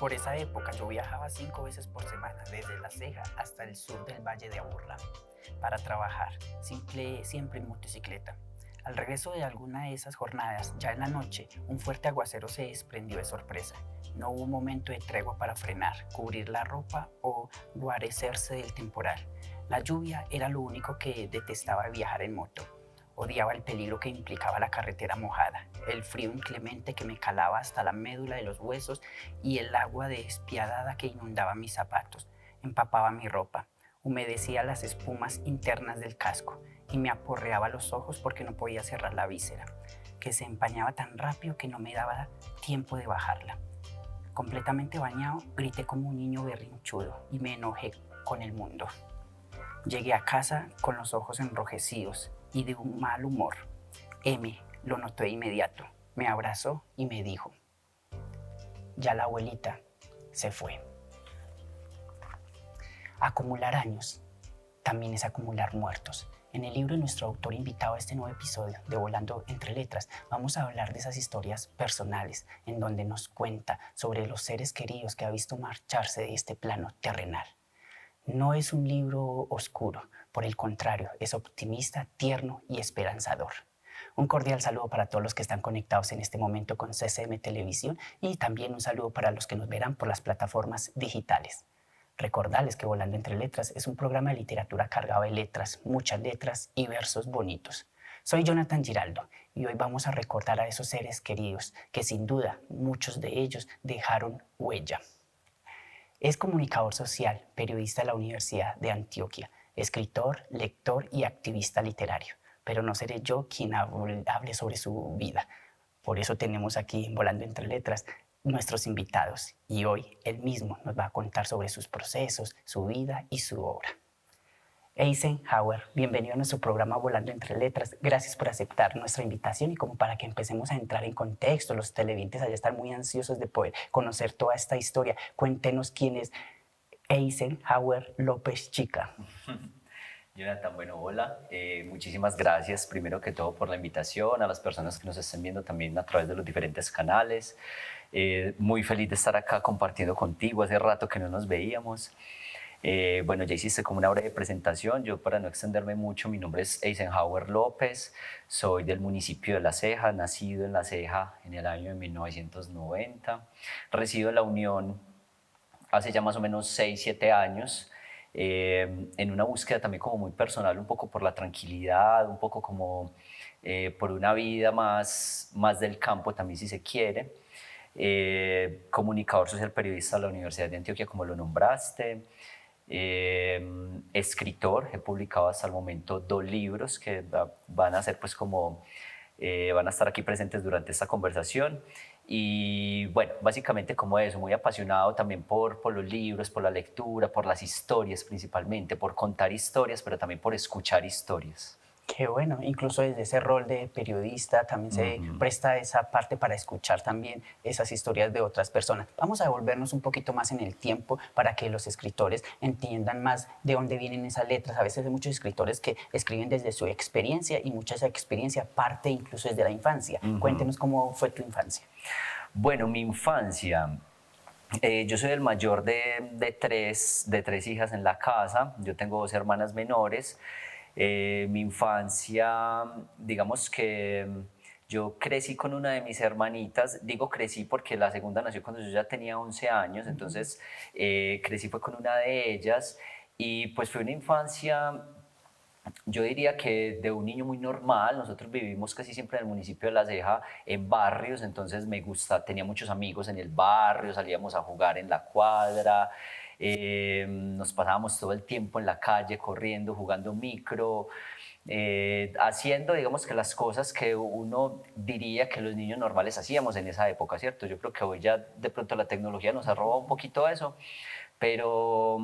Por esa época yo viajaba 5 veces por semana desde La Ceja hasta el sur del Valle de Aburrá para trabajar, siempre en motocicleta. Al regreso de alguna de esas jornadas, ya en la noche, un fuerte aguacero se desprendió de sorpresa. No hubo un momento de tregua para frenar, cubrir la ropa o guarecerse del temporal. La lluvia era lo único que detestaba de viajar en moto. Odiaba el peligro que implicaba la carretera mojada, el frío inclemente que me calaba hasta la médula de los huesos y el agua despiadada que inundaba mis zapatos, empapaba mi ropa, humedecía las espumas internas del casco y me aporreaba los ojos porque no podía cerrar la víscera, que se empañaba tan rápido que no me daba tiempo de bajarla. Completamente bañado, grité como un niño berrinchudo y me enojé con el mundo. Llegué a casa con los ojos enrojecidos y de un mal humor. M lo notó de inmediato, me abrazó y me dijo: ya la abuelita se fue. Acumular años también es acumular muertos. En el libro de nuestro autor invitado a este nuevo episodio de Volando entre Letras, vamos a hablar de esas historias personales en donde nos cuenta sobre los seres queridos que ha visto marcharse de este plano terrenal. No es un libro oscuro, por el contrario, es optimista, tierno y esperanzador. Un cordial saludo para todos los que están conectados en este momento con CCM Televisión y también un saludo para los que nos verán por las plataformas digitales. Recordarles que Volando entre Letras es un programa de literatura cargado de letras, muchas letras y versos bonitos. Soy Jonathan Giraldo y hoy vamos a recordar a esos seres queridos que sin duda muchos de ellos dejaron huella. Es comunicador social, periodista de la Universidad de Antioquia, escritor, lector y activista literario. Pero no seré yo quien hable sobre su vida. Por eso tenemos aquí, Volando entre Letras, nuestros invitados. Y hoy él mismo nos va a contar sobre sus procesos, su vida y su obra. Eisenhower, bienvenido a nuestro programa Volando entre Letras. Gracias por aceptar nuestra invitación y como para que empecemos a entrar en contexto, los televidentes allá están muy ansiosos de poder conocer toda esta historia. Cuéntenos quién es Eisenhower López Chica. Jonathan, bueno, hola. Muchísimas gracias primero que todo por la invitación, a las personas que nos estén viendo también a través de los diferentes canales. Muy feliz de estar acá compartiendo contigo, hace rato que no nos veíamos. Bueno, ya hiciste como una breve presentación. Yo, para no extenderme mucho, mi nombre es Eisenhower López, soy del municipio de La Ceja, nacido en La Ceja en el año de 1990. Resido en La Unión hace ya más o menos 6, 7 años, en una búsqueda también como muy personal, un poco por la tranquilidad, un poco como por una vida más del campo también si se quiere. Comunicador social periodista de la Universidad de Antioquia, como lo nombraste. Escritor, he publicado hasta el momento 2 libros que van a ser pues como van a estar aquí presentes durante esta conversación. Y bueno, básicamente como eso, muy apasionado también por los libros, por la lectura, por las historias principalmente, por contar historias, pero también por escuchar historias. Qué bueno, incluso desde ese rol de periodista también se presta esa parte para escuchar también esas historias de otras personas. Vamos a devolvernos un poquito más en el tiempo para que los escritores entiendan más de dónde vienen esas letras. A veces hay muchos escritores que escriben desde su experiencia y mucha de esa experiencia parte incluso desde la infancia. Cuéntenos cómo fue tu infancia. Bueno, mi infancia. Yo soy el mayor de tres hijas en la casa. Yo tengo 2 hermanas menores. Mi infancia, digamos que yo crecí con una de mis hermanitas. Digo crecí porque la segunda nació cuando yo ya tenía 11 años. Entonces crecí fue con una de ellas. Y pues fue una infancia, yo diría que de un niño muy normal. Nosotros vivimos casi siempre en el municipio de La Ceja, en barrios, entonces tenía muchos amigos en el barrio, salíamos a jugar en la cuadra, nos pasábamos todo el tiempo en la calle corriendo, jugando micro, haciendo, digamos, que las cosas que uno diría que los niños normales hacíamos en esa época, ¿cierto? Yo creo que hoy ya de pronto la tecnología nos ha robado un poquito eso, pero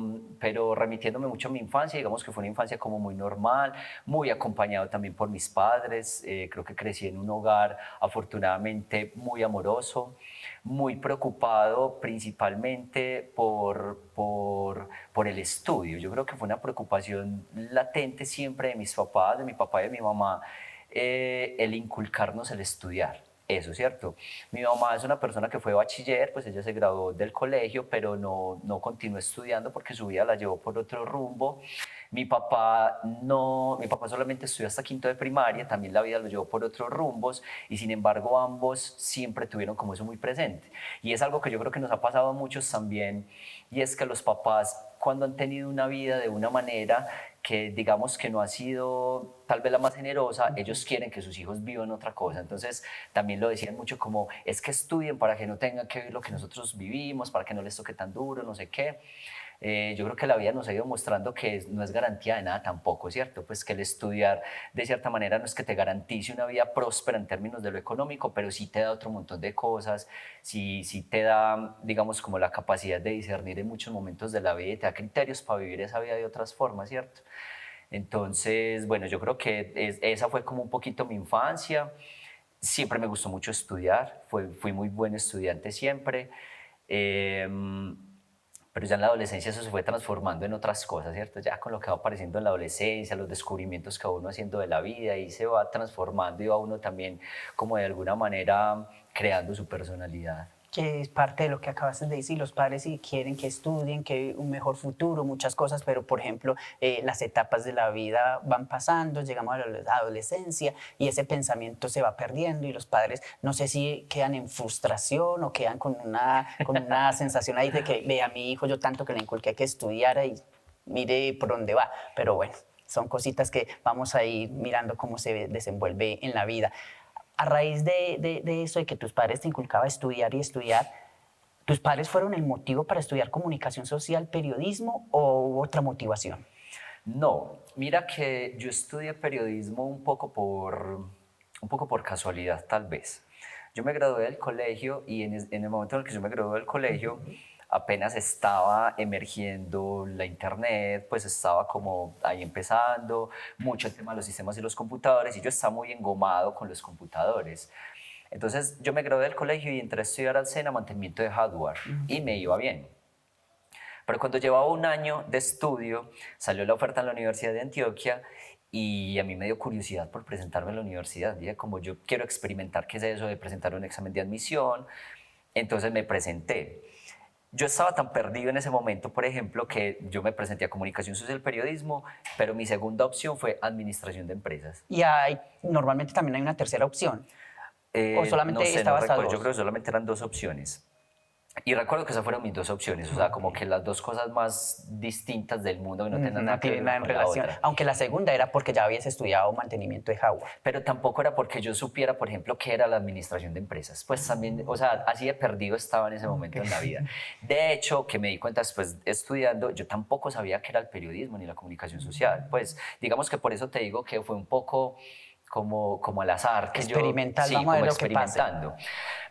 remitiéndome mucho a mi infancia, digamos que fue una infancia como muy normal, muy acompañado también por mis padres. Creo que crecí en un hogar afortunadamente muy amoroso, muy preocupado principalmente por el estudio. Yo creo que fue una preocupación latente siempre de mis papás, de mi papá y de mi mamá, el inculcarnos el estudiar. eso, ¿cierto? Mi mamá es una persona que fue bachiller, pues ella se graduó del colegio, pero no continuó estudiando porque su vida la llevó por otro rumbo. Mi papá no, mi papá solamente estudió hasta quinto de primaria, también la vida lo llevó por otros rumbos y sin embargo ambos siempre tuvieron como eso muy presente. Y es algo que yo creo que nos ha pasado a muchos también, y es que los papás cuando han tenido una vida de una manera que digamos que no ha sido tal vez la más generosa, ellos quieren que sus hijos vivan otra cosa. Entonces también lo decían mucho como, es que estudien para que no tengan que vivir lo que nosotros vivimos, para que no les toque tan duro, no sé qué. Yo creo que la vida nos ha ido mostrando que no es garantía de nada tampoco, ¿cierto? Pues que el estudiar de cierta manera no es que te garantice una vida próspera en términos de lo económico, pero sí te da otro montón de cosas, sí te da, digamos, como la capacidad de discernir en muchos momentos de la vida y te da criterios para vivir esa vida de otras formas, ¿cierto? Entonces, bueno, yo creo que esa fue como un poquito mi infancia. Siempre me gustó mucho estudiar, fui muy buen estudiante siempre. Eh, pero ya en la adolescencia eso se fue transformando en otras cosas, ¿cierto? Ya con lo que va apareciendo en la adolescencia, los descubrimientos que va uno haciendo de la vida, y se va transformando y va uno también como de alguna manera creando su personalidad. Que es parte de lo que acabas de decir, los padres sí quieren que estudien, que un mejor futuro, muchas cosas, pero por ejemplo, las etapas de la vida van pasando, llegamos a la adolescencia y ese pensamiento se va perdiendo y los padres no sé si quedan en frustración o quedan con una sensación ahí de que, ve a mi hijo, yo tanto que le inculqué que estudiara y mire por dónde va, pero bueno, son cositas que vamos a ir mirando cómo se desenvuelve en la vida. A raíz de eso, de que tus padres te inculcaban estudiar y estudiar, ¿tus padres fueron el motivo para estudiar comunicación social, periodismo o hubo otra motivación? No, mira que yo estudié periodismo un poco por casualidad, tal vez. Yo me gradué del colegio y en el momento en el que yo me gradué del colegio, apenas estaba emergiendo la internet, pues estaba como ahí empezando, mucho el tema de los sistemas y los computadores, y yo estaba muy engomado con los computadores. Entonces yo me gradué del colegio y entré a estudiar al SENA mantenimiento de hardware y me iba bien. Pero cuando llevaba un año de estudio, salió la oferta en la Universidad de Antioquia y a mí me dio curiosidad por presentarme en la universidad. Dije, como yo quiero experimentar qué es eso de presentar un examen de admisión, entonces me presenté. Yo estaba tan perdido en ese momento, por ejemplo, que yo me presenté a Comunicación Social y Periodismo, pero mi segunda opción fue Administración de Empresas. Y normalmente también hay una tercera opción. ¿O No solamente sé, no estabas a recuerdo, yo dos? creo que solamente eran dos opciones. Y recuerdo que esas fueron mis dos opciones, o sea, como que las dos cosas más distintas del mundo que no tenían No nada que tiene ver nada una en con la relación. otra. Aunque la segunda era porque ya habías estudiado mantenimiento de hardware. Pero tampoco era porque yo supiera, por ejemplo, qué era la administración de empresas. Pues también, o sea, así de perdido estaba en ese momento en la vida. De hecho, que me di cuenta después estudiando, yo tampoco sabía qué era el periodismo ni la comunicación social. Pues digamos que por eso te digo que fue un poco como al azar, que yo, Experimental, sí, vamos a ver como lo que pase. experimentando.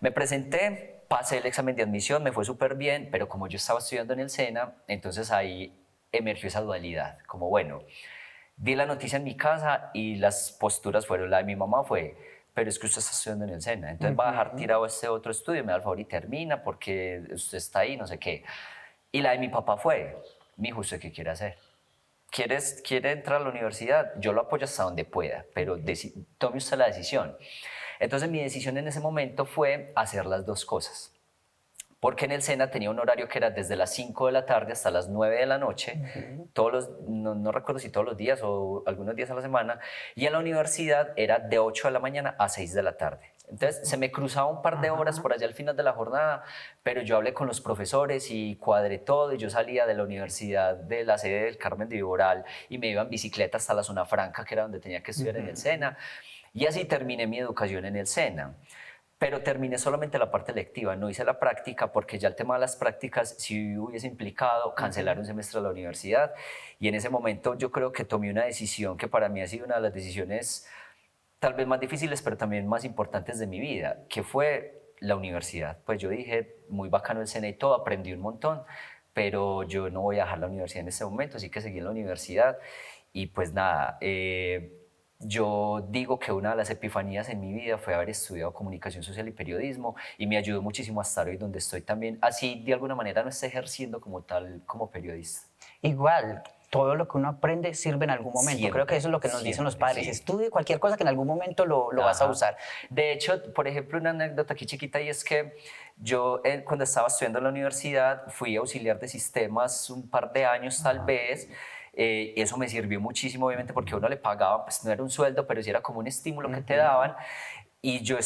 Me presenté, pasé el examen de admisión, me fue súper bien, pero como yo estaba estudiando en el SENA, entonces ahí emergió esa dualidad, como bueno, di la noticia en mi casa y las posturas fueron, la de mi mamá fue, pero es que usted está estudiando en el SENA, entonces va a dejar tirado este otro estudio, me da el favor y termina porque usted está ahí, no sé qué. Y la de mi papá fue, mi hijo, ¿usted qué quiere hacer? ¿Quiere entrar a la universidad? Yo lo apoyo hasta donde pueda, pero tome usted la decisión. Entonces mi decisión en ese momento fue hacer las dos cosas. Porque en el SENA tenía un horario que era desde las 5 de la tarde hasta las 9 de la noche, no recuerdo si todos los días o algunos días a la semana, y en la universidad era de 8 de la mañana a 6 de la tarde. Entonces se me cruzaba un par de horas por allá al final de la jornada, pero yo hablé con los profesores y cuadré todo y yo salía de la universidad de la sede del Carmen de Viboral y me iba en bicicleta hasta la zona franca, que era donde tenía que estudiar en el SENA, y así terminé mi educación en el SENA. Pero terminé solamente la parte lectiva, no hice la práctica porque ya el tema de las prácticas sí hubiese implicado cancelar un semestre de la universidad, y en ese momento yo creo que tomé una decisión que para mí ha sido una de las decisiones tal vez más difíciles pero también más importantes de mi vida, que fue la universidad. Pues yo dije, muy bacano el SENA y todo, aprendí un montón, pero yo no voy a dejar la universidad en este momento, así que seguí en la universidad y pues nada, yo digo que una de las epifanías en mi vida fue haber estudiado comunicación social y periodismo y me ayudó muchísimo a estar hoy donde estoy también. Así de alguna manera no estoy ejerciendo como tal, como periodista. Igual, todo lo que uno aprende sirve en algún momento. Creo que eso es lo que nos dicen los padres. Sí. Estudie cualquier cosa que en algún momento lo vas a usar. De hecho, por ejemplo, una anécdota aquí chiquita, y es que yo cuando estaba estudiando en la universidad fui auxiliar de sistemas un par de años tal vez. Eso me sirvió muchísimo, obviamente, porque a uno le pagaban, pues no era un sueldo, pero sí era como un estímulo que te daban. Y yo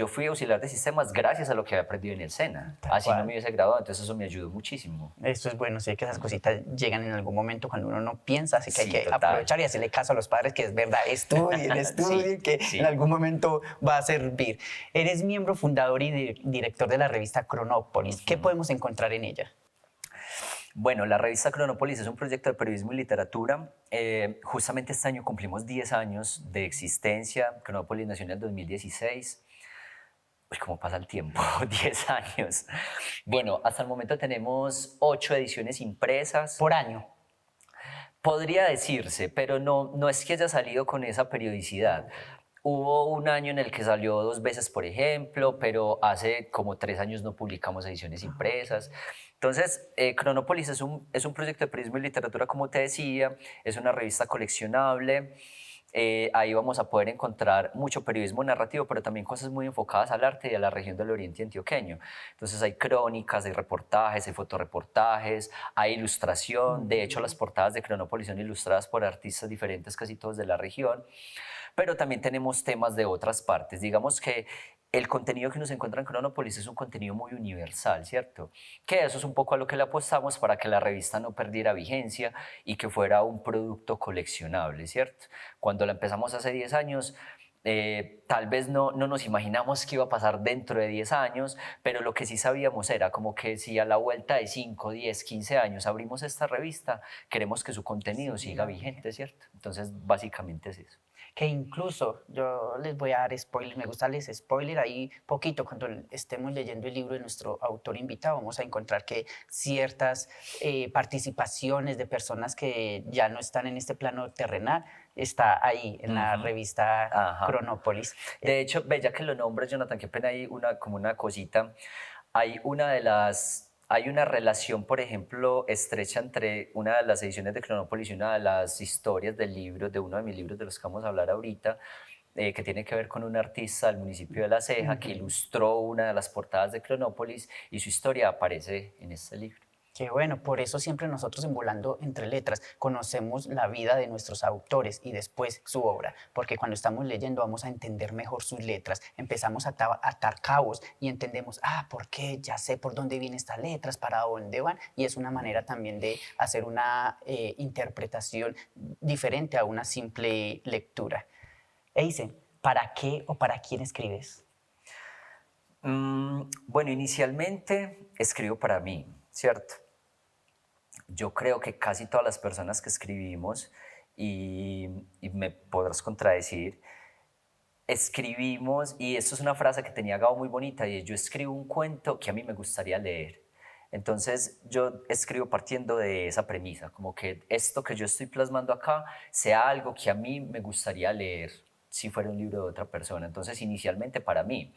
fui auxiliar de sistemas gracias a lo que había aprendido en el SENA. Así no me hubiese graduado, entonces eso me ayudó muchísimo. Esto es bueno, sé que esas cositas llegan en algún momento cuando uno no piensa, así que hay que total. aprovechar y hacerle caso a los padres, que es verdad, estudien, que en algún momento va a servir. Eres miembro fundador y director de la revista Cronópolis. ¿Qué podemos encontrar en ella? Bueno, la revista Cronópolis es un proyecto de periodismo y literatura. Justamente este año cumplimos 10 años de existencia. Cronópolis nació en el 2016. Uy, ¿cómo pasa el tiempo? 10 años. Bueno, hasta el momento tenemos 8 ediciones impresas. ¿Por año? Podría decirse, pero no es que haya salido con esa periodicidad. Hubo un año en el que salió 2 veces, por ejemplo, pero hace como 3 años no publicamos ediciones impresas. Entonces, Cronópolis es un proyecto de periodismo y literatura, como te decía, es una revista coleccionable. Ahí vamos a poder encontrar mucho periodismo narrativo, pero también cosas muy enfocadas al arte y a la región del Oriente Antioqueño. Entonces hay crónicas, hay reportajes, hay fotoreportajes, hay ilustración. De hecho, las portadas de Cronópolis son ilustradas por artistas diferentes, casi todos de la región. Pero también tenemos temas de otras partes. Digamos que el contenido que nos encuentra en Cronópolis es un contenido muy universal, ¿cierto? Que eso es un poco a lo que le apostamos para que la revista no perdiera vigencia y que fuera un producto coleccionable, ¿cierto? Cuando la empezamos hace 10 años, tal vez no nos imaginamos qué iba a pasar dentro de 10 años, pero lo que sí sabíamos era como que si a la vuelta de 5, 10, 15 años abrimos esta revista, queremos que su contenido siga vigente, ¿cierto? Entonces, básicamente es eso. Que incluso, yo les voy a dar spoiler, me gusta les spoiler, ahí poquito, cuando estemos leyendo el libro de nuestro autor invitado, vamos a encontrar que ciertas participaciones de personas que ya no están en este plano terrenal, está ahí en la revista Cronópolis. De hecho, ya que lo nombras, Jonathan, qué pena ahí como una cosita, hay una relación, por ejemplo, estrecha entre una de las ediciones de Cronópolis y una de las historias del libro, de uno de mis libros de los que vamos a hablar ahorita, que tiene que ver con un artista del municipio de La Ceja que ilustró una de las portadas de Cronópolis y su historia aparece en este libro. Qué bueno, por eso siempre nosotros en Volando Entre Letras conocemos la vida de nuestros autores y después su obra, porque cuando estamos leyendo vamos a entender mejor sus letras, empezamos a atar cabos y entendemos, ¿por qué? Ya sé por dónde vienen estas letras, para dónde van, y es una manera también de hacer una interpretación diferente a una simple lectura. Eisen, ¿para qué o para quién escribes? Bueno, inicialmente escribo para mí, ¿cierto? Yo creo que casi todas las personas que escribimos, y me podrás contradecir, escribimos, y esto es una frase que tenía Gabo muy bonita, y es: yo escribo un cuento que a mí me gustaría leer. Entonces yo escribo partiendo de esa premisa, como que esto que yo estoy plasmando acá sea algo que a mí me gustaría leer si fuera un libro de otra persona. Entonces inicialmente para mí.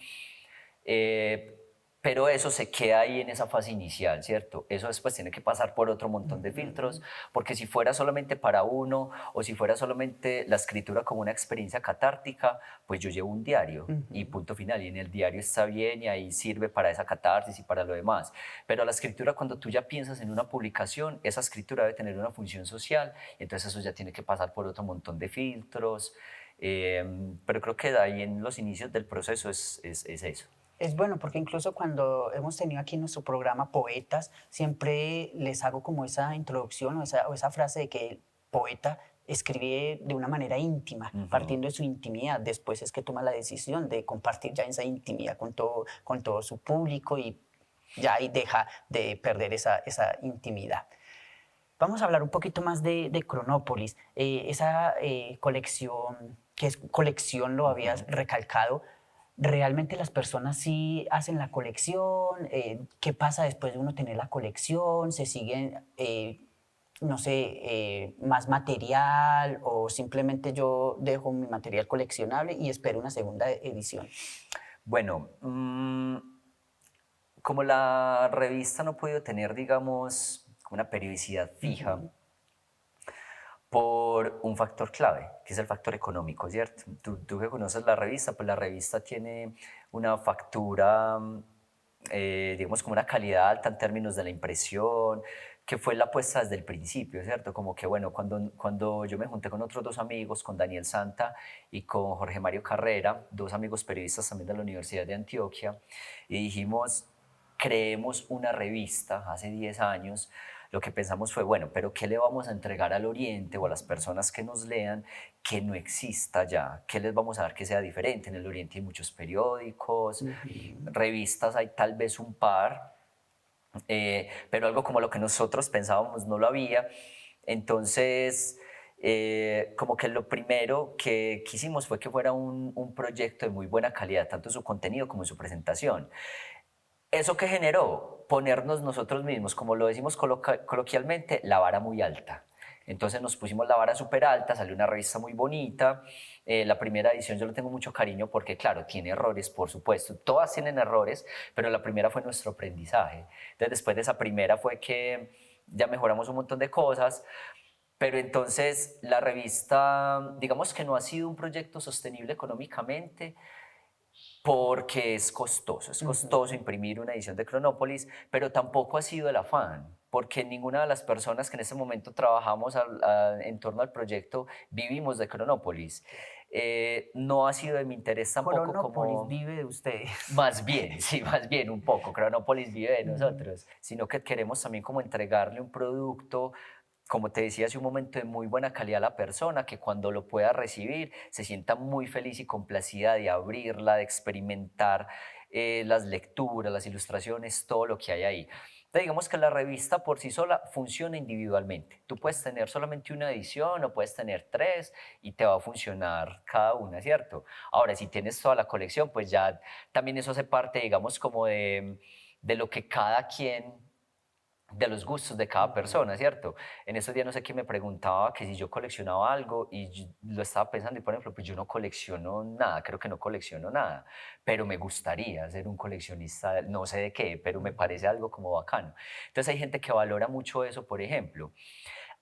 Pero eso se queda ahí en esa fase inicial, ¿cierto? Eso después tiene que pasar por otro montón de filtros, porque si fuera solamente para uno o si fuera solamente la escritura como una experiencia catártica, pues yo llevo un diario y punto final, y en el diario está bien y ahí sirve para esa catarsis y para lo demás. Pero la escritura, cuando tú ya piensas en una publicación, esa escritura debe tener una función social, entonces eso ya tiene que pasar por otro montón de filtros, pero creo que de ahí en los inicios del proceso es eso. Es bueno porque incluso cuando hemos tenido aquí en nuestro programa poetas, siempre les hago como esa introducción o esa frase de que el poeta escribe de una manera íntima, partiendo de su intimidad. Después es que toma la decisión de compartir ya esa intimidad con todo su público y ya ahí deja de perder esa intimidad. Vamos a hablar un poquito más de Cronópolis, esa colección, que es colección, lo habías recalcado. ¿Realmente las personas sí hacen la colección? ¿Qué pasa después de uno tener la colección? ¿Se siguen, no sé, más material o simplemente yo dejo mi material coleccionable y espero una segunda edición? Bueno, como la revista no ha podido tener, digamos, una periodicidad fija, Por un factor clave, que es el factor económico, ¿cierto? Tú que conoces la revista, pues la revista tiene una factura, digamos, como una calidad alta en términos de la impresión, que fue la apuesta desde el principio, ¿cierto? Como que, bueno, cuando yo me junté con otros dos amigos, con Daniel Santa y con Jorge Mario Carrera, dos amigos periodistas también de la Universidad de Antioquia, y dijimos, creemos una revista hace 10 años. Lo que pensamos fue, bueno, pero ¿qué le vamos a entregar al Oriente o a las personas que nos lean que no exista ya? ¿Qué les vamos a dar que sea diferente? En el Oriente hay muchos periódicos, revistas hay tal vez un par, pero algo como lo que nosotros pensábamos no lo había. Entonces, como que lo primero que quisimos fue que fuera un proyecto de muy buena calidad, tanto en su contenido como en su presentación. ¿Eso que generó? Ponernos nosotros mismos, como lo decimos coloquialmente, la vara muy alta. Entonces nos pusimos la vara súper alta, salió una revista muy bonita. La primera edición yo le tengo mucho cariño porque, claro, tiene errores, por supuesto. Todas tienen errores, pero la primera fue nuestro aprendizaje. Entonces después de esa primera fue que ya mejoramos un montón de cosas. Pero entonces la revista, digamos que no ha sido un proyecto sostenible económicamente, porque es costoso imprimir una edición de Cronópolis, pero tampoco ha sido el afán, porque ninguna de las personas que en ese momento trabajamos en torno al proyecto vivimos de Cronópolis. No ha sido de mi interés tampoco Cronópolis como... vive de ustedes. Más bien, sí, más bien un poco. Cronópolis vive de nosotros, sino que queremos también como entregarle un producto, como te decía hace un momento, de muy buena calidad a la persona, que cuando lo pueda recibir se sienta muy feliz y complacida de abrirla, de experimentar las lecturas, las ilustraciones, todo lo que hay ahí. Entonces, digamos que la revista por sí sola funciona individualmente. Tú puedes tener solamente una edición o puedes tener tres y te va a funcionar cada una, ¿cierto? Ahora, si tienes toda la colección, pues ya también eso hace parte, digamos, como de lo que cada quien, de los gustos de cada persona, ¿cierto? En esos días no sé quién me preguntaba que si yo coleccionaba algo y lo estaba pensando y por ejemplo, pues yo no colecciono nada, creo que no colecciono nada, pero me gustaría ser un coleccionista, no sé de qué, pero me parece algo como bacano. Entonces hay gente que valora mucho eso, por ejemplo.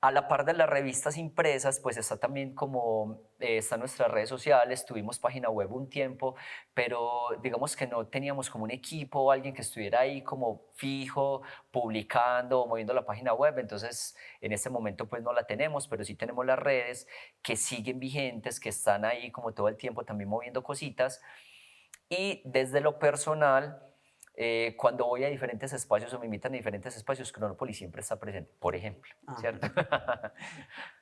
A la par de las revistas impresas, pues está también como, están nuestras redes sociales, tuvimos página web un tiempo, pero digamos que no teníamos como un equipo o alguien que estuviera ahí como fijo, publicando o moviendo la página web, entonces en este momento pues no la tenemos, pero sí tenemos las redes que siguen vigentes, que están ahí como todo el tiempo también moviendo cositas. Y desde lo personal, cuando voy a diferentes espacios o me invitan a diferentes espacios, Cronópolis siempre está presente, por ejemplo, ¿cierto?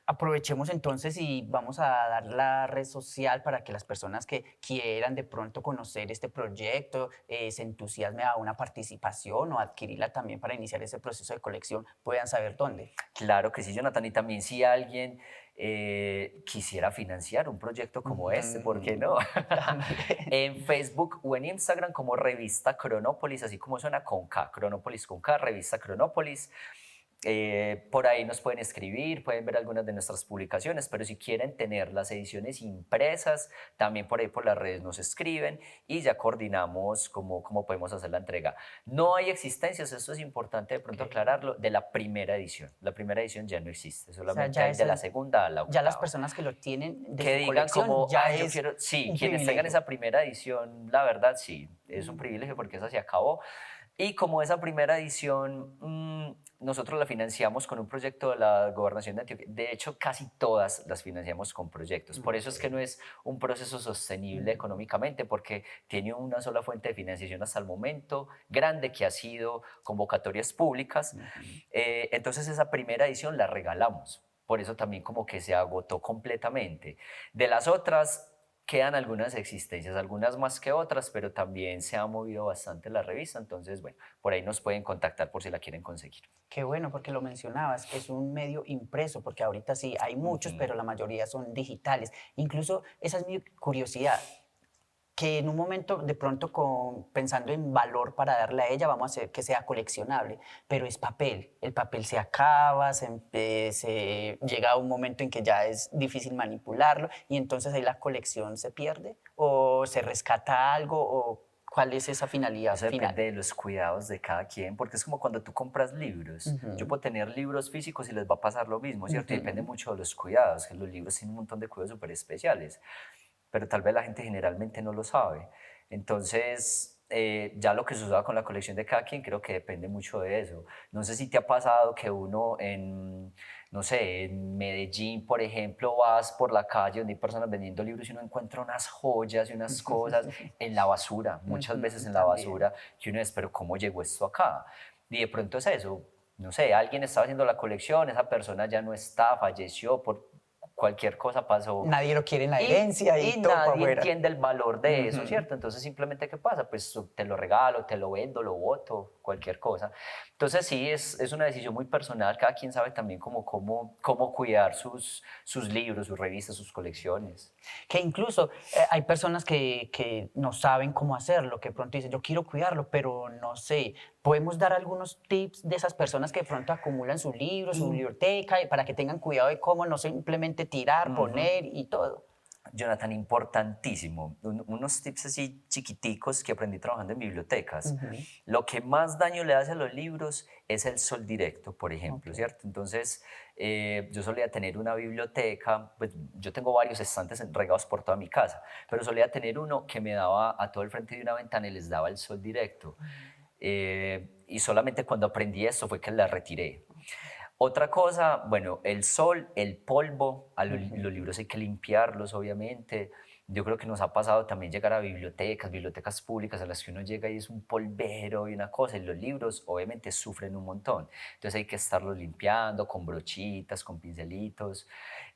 Aprovechemos entonces y vamos a dar la red social para que las personas que quieran de pronto conocer este proyecto, se entusiasme a una participación o adquirirla también para iniciar ese proceso de colección, puedan saber dónde. Claro que sí, Jonathan. Y también si alguien quisiera financiar un proyecto como este, ¿por qué no? También. En Facebook o en Instagram como Revista Cronópolis, así como suena con K, Cronópolis con K, Revista Cronópolis. Por ahí nos pueden escribir, pueden ver algunas de nuestras publicaciones, pero si quieren tener las ediciones impresas, también por ahí por las redes nos escriben y ya coordinamos cómo podemos hacer la entrega. No hay existencias, esto es importante de pronto aclararlo, de la primera edición. La primera edición ya no existe, O sea, solamente hay de la segunda a la ya las octava. personas que lo tienen de Que su digan colección como, ya ay, yo es quiero, sí, un quienes tengan privilegio. esa primera edición, la verdad sí, es un privilegio porque esa se acabó. Y como esa primera edición, nosotros la financiamos con un proyecto de la Gobernación de Antioquia. De hecho, casi todas las financiamos con proyectos. Por eso es que no es un proceso sostenible económicamente, porque tiene una sola fuente de financiación hasta el momento, grande, que ha sido convocatorias públicas. Entonces esa primera edición la regalamos. Por eso también como que se agotó completamente. De las otras quedan algunas existencias, algunas más que otras, pero también se ha movido bastante la revista, entonces bueno, por ahí nos pueden contactar por si la quieren conseguir. Qué bueno, porque lo mencionabas, es un medio impreso, porque ahorita sí hay muchos, pero la mayoría son digitales. Incluso esa es mi curiosidad, que en un momento de pronto pensando en valor para darle a ella, vamos a hacer que sea coleccionable, pero es papel. El papel se acaba, llega a un momento en que ya es difícil manipularlo y entonces ahí la colección se pierde o se rescata algo o ¿Cuál es esa finalidad Eso final? depende de los cuidados de cada quien, porque es como cuando tú compras libros. Yo puedo tener libros físicos y les va a pasar lo mismo, ¿cierto? Y depende mucho de los cuidados, que los libros tienen un montón de cuidados súper especiales, pero tal vez la gente generalmente no lo sabe. Entonces, ya lo que suceda con la colección de cada quien creo que depende mucho de eso. No sé si te ha pasado que uno no sé, en Medellín, por ejemplo, vas por la calle donde hay personas vendiendo libros y uno encuentra unas joyas y unas cosas en la basura, muchas veces en la También. basura, que uno dice, pero ¿cómo llegó esto acá? Y de pronto es eso, no sé, alguien estaba haciendo la colección, esa persona ya no está, falleció, por cualquier cosa pasó Nadie lo quiere en la y, herencia y y todo para nadie afuera. entiende el valor de eso, ¿cierto? Entonces simplemente, ¿qué pasa? Pues te lo regalo, te lo vendo, lo boto, cualquier cosa. Entonces sí, es una decisión muy personal, cada quien sabe también cómo cuidar sus libros, sus revistas, sus colecciones. Que incluso hay personas que no saben cómo hacerlo, que de pronto dicen, yo quiero cuidarlo, pero no sé. ¿Podemos dar algunos tips de esas personas que de pronto acumulan sus libros, su biblioteca, y para que tengan cuidado de cómo no simplemente tirar, poner y todo? Jonathan, importantísimo. Unos tips así chiquiticos que aprendí trabajando en bibliotecas. Lo que más daño le hace a los libros es el sol directo, por ejemplo, Ok. ¿cierto? Entonces, yo solía tener una biblioteca, pues yo tengo varios estantes regados por toda mi casa, pero solía tener uno que me daba a todo el frente de una ventana y les daba el sol directo. Y solamente cuando aprendí esto fue que la retiré. Otra cosa, bueno, el sol, el polvo, los libros hay que limpiarlos, obviamente. Yo creo que nos ha pasado también llegar a bibliotecas públicas a las que uno llega y es un polvero y una cosa, y los libros obviamente sufren un montón. Entonces hay que estarlos limpiando con brochitas, con pincelitos.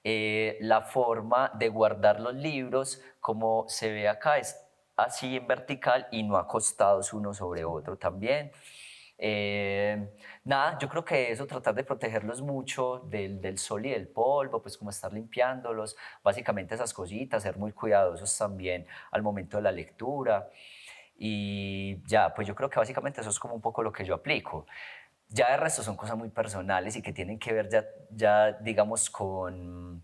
La forma de guardar los libros, como se ve acá, es así en vertical y no acostados uno sobre otro también. Nada, yo creo que eso, tratar de protegerlos mucho del sol y del polvo, pues como estar limpiándolos, básicamente esas cositas, ser muy cuidadosos también al momento de la lectura. Y ya, pues yo creo que básicamente eso es como un poco lo que yo aplico. Ya de resto son cosas muy personales y que tienen que ver ya digamos, con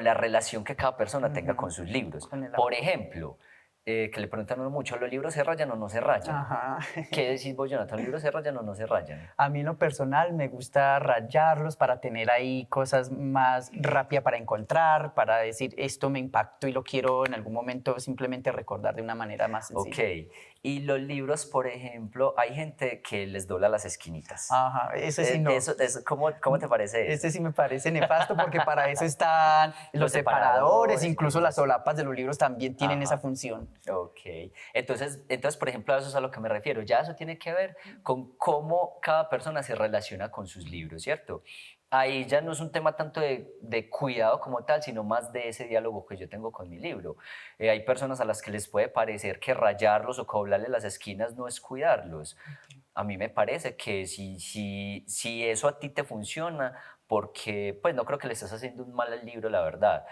la relación que cada persona tenga con sus libros. Con el Por autor. ejemplo, que le preguntan a uno mucho, ¿los libros se rayan o no se rayan? Ajá. ¿Qué decís vos, Jonathan? ¿Los libros se rayan o no se rayan? A mí en lo personal me gusta rayarlos para tener ahí cosas más rápidas para encontrar, para decir esto me impactó y lo quiero en algún momento simplemente recordar de una manera más Ok. sencilla. Y los libros, por ejemplo, hay gente que les dobla las esquinitas. Ajá, ese sí no. ¿Cómo te parece eso? Este sí me parece nefasto porque para eso están los Los separadores, separadores y incluso las cosas así. solapas de los libros también tienen esa Ajá. función. Ok. Entonces, por ejemplo, a eso es a lo que me refiero. Ya eso tiene que ver con cómo cada persona se relaciona con sus libros, ¿cierto? Ahí ya no es un tema tanto de cuidado como tal, sino más de ese diálogo que yo tengo con mi libro. Hay personas a las que les puede parecer que rayarlos o doblarle las esquinas no es cuidarlos. A mí me parece que si eso a ti te funciona, porque pues no creo que le estés haciendo un mal al libro, la verdad.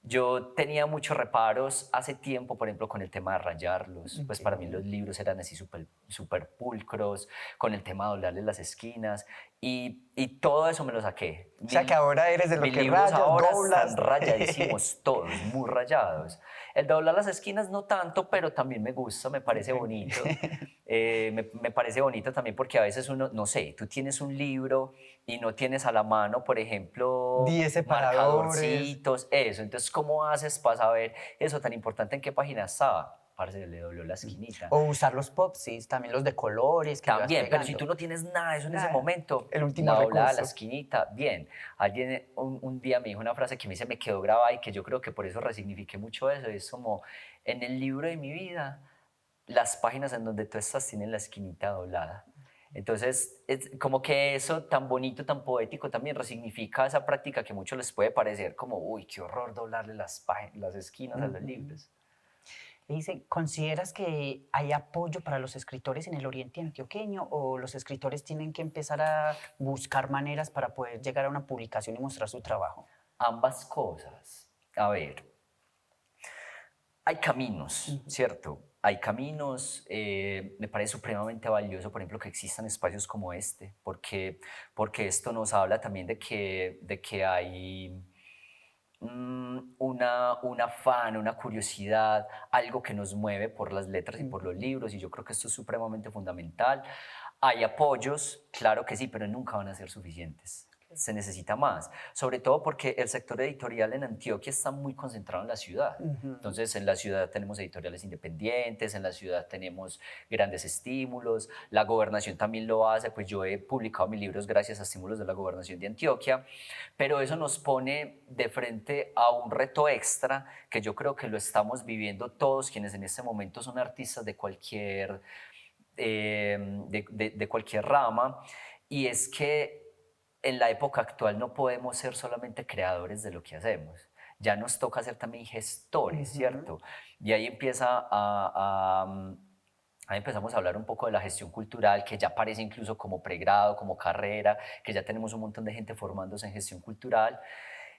Yo tenía muchos reparos hace tiempo, por ejemplo, con el tema de rayarlos. Pues para mí los libros eran así súper pulcros, con el tema de doblarles las esquinas, y todo eso me lo saqué. O sea que ahora eres de los Mis que libros rayas, ahora doblas. están rayadísimos, todos, muy rayados. El doblar las esquinas no tanto, pero también me gusta, me parece bonito. Me parece bonito también porque a veces uno, no sé, tú tienes un libro y no tienes a la mano, por ejemplo, 10 separadores. marcadorcitos, eso. Entonces, ¿cómo haces para saber eso tan importante en qué página estaba? Parce, le dobló la esquinita. O usar los popsis, también los de colores que llevas También, pero si pegando. tú no tienes nada de eso en ese Nada, momento, el último la doblada, la recurso. esquinita, bien. Alguien un día me dijo una frase que a mí se me quedó grabada y que yo creo que por eso resignifiqué mucho eso. Es como, en el libro de mi vida, las páginas en donde tú estás tienen la esquinita doblada. Entonces, es como que eso tan bonito, tan poético también resignifica esa práctica que a muchos les puede parecer como, uy, qué horror doblarle las esquinas a los libros. Le dice, ¿consideras que hay apoyo para los escritores en el Oriente Antioqueño o los escritores tienen que empezar a buscar maneras para poder llegar a una publicación y mostrar su trabajo? Ambas cosas. A ver, hay caminos, ¿cierto? Hay caminos, me parece supremamente valioso, por ejemplo, que existan espacios como este, porque esto nos habla también de que un afán, una curiosidad, algo que nos mueve por las letras y por los libros, y yo creo que esto es supremamente fundamental. Hay apoyos, claro que sí, pero nunca van a ser suficientes. Se necesita más, sobre todo porque el sector editorial en Antioquia está muy concentrado en la ciudad. Entonces, en la ciudad tenemos editoriales independientes, en la ciudad tenemos grandes estímulos, la gobernación también lo hace, pues yo he publicado mis libros gracias a estímulos de la gobernación de Antioquia, pero eso nos pone de frente a un reto extra que yo creo que lo estamos viviendo todos quienes en este momento son artistas de cualquier, de cualquier rama, y es que en la época actual no podemos ser solamente creadores de lo que hacemos. Ya nos toca ser también gestores, ¿cierto? Y ahí ahí empezamos a hablar un poco de la gestión cultural, que ya aparece incluso como pregrado, como carrera, que ya tenemos un montón de gente formándose en gestión cultural.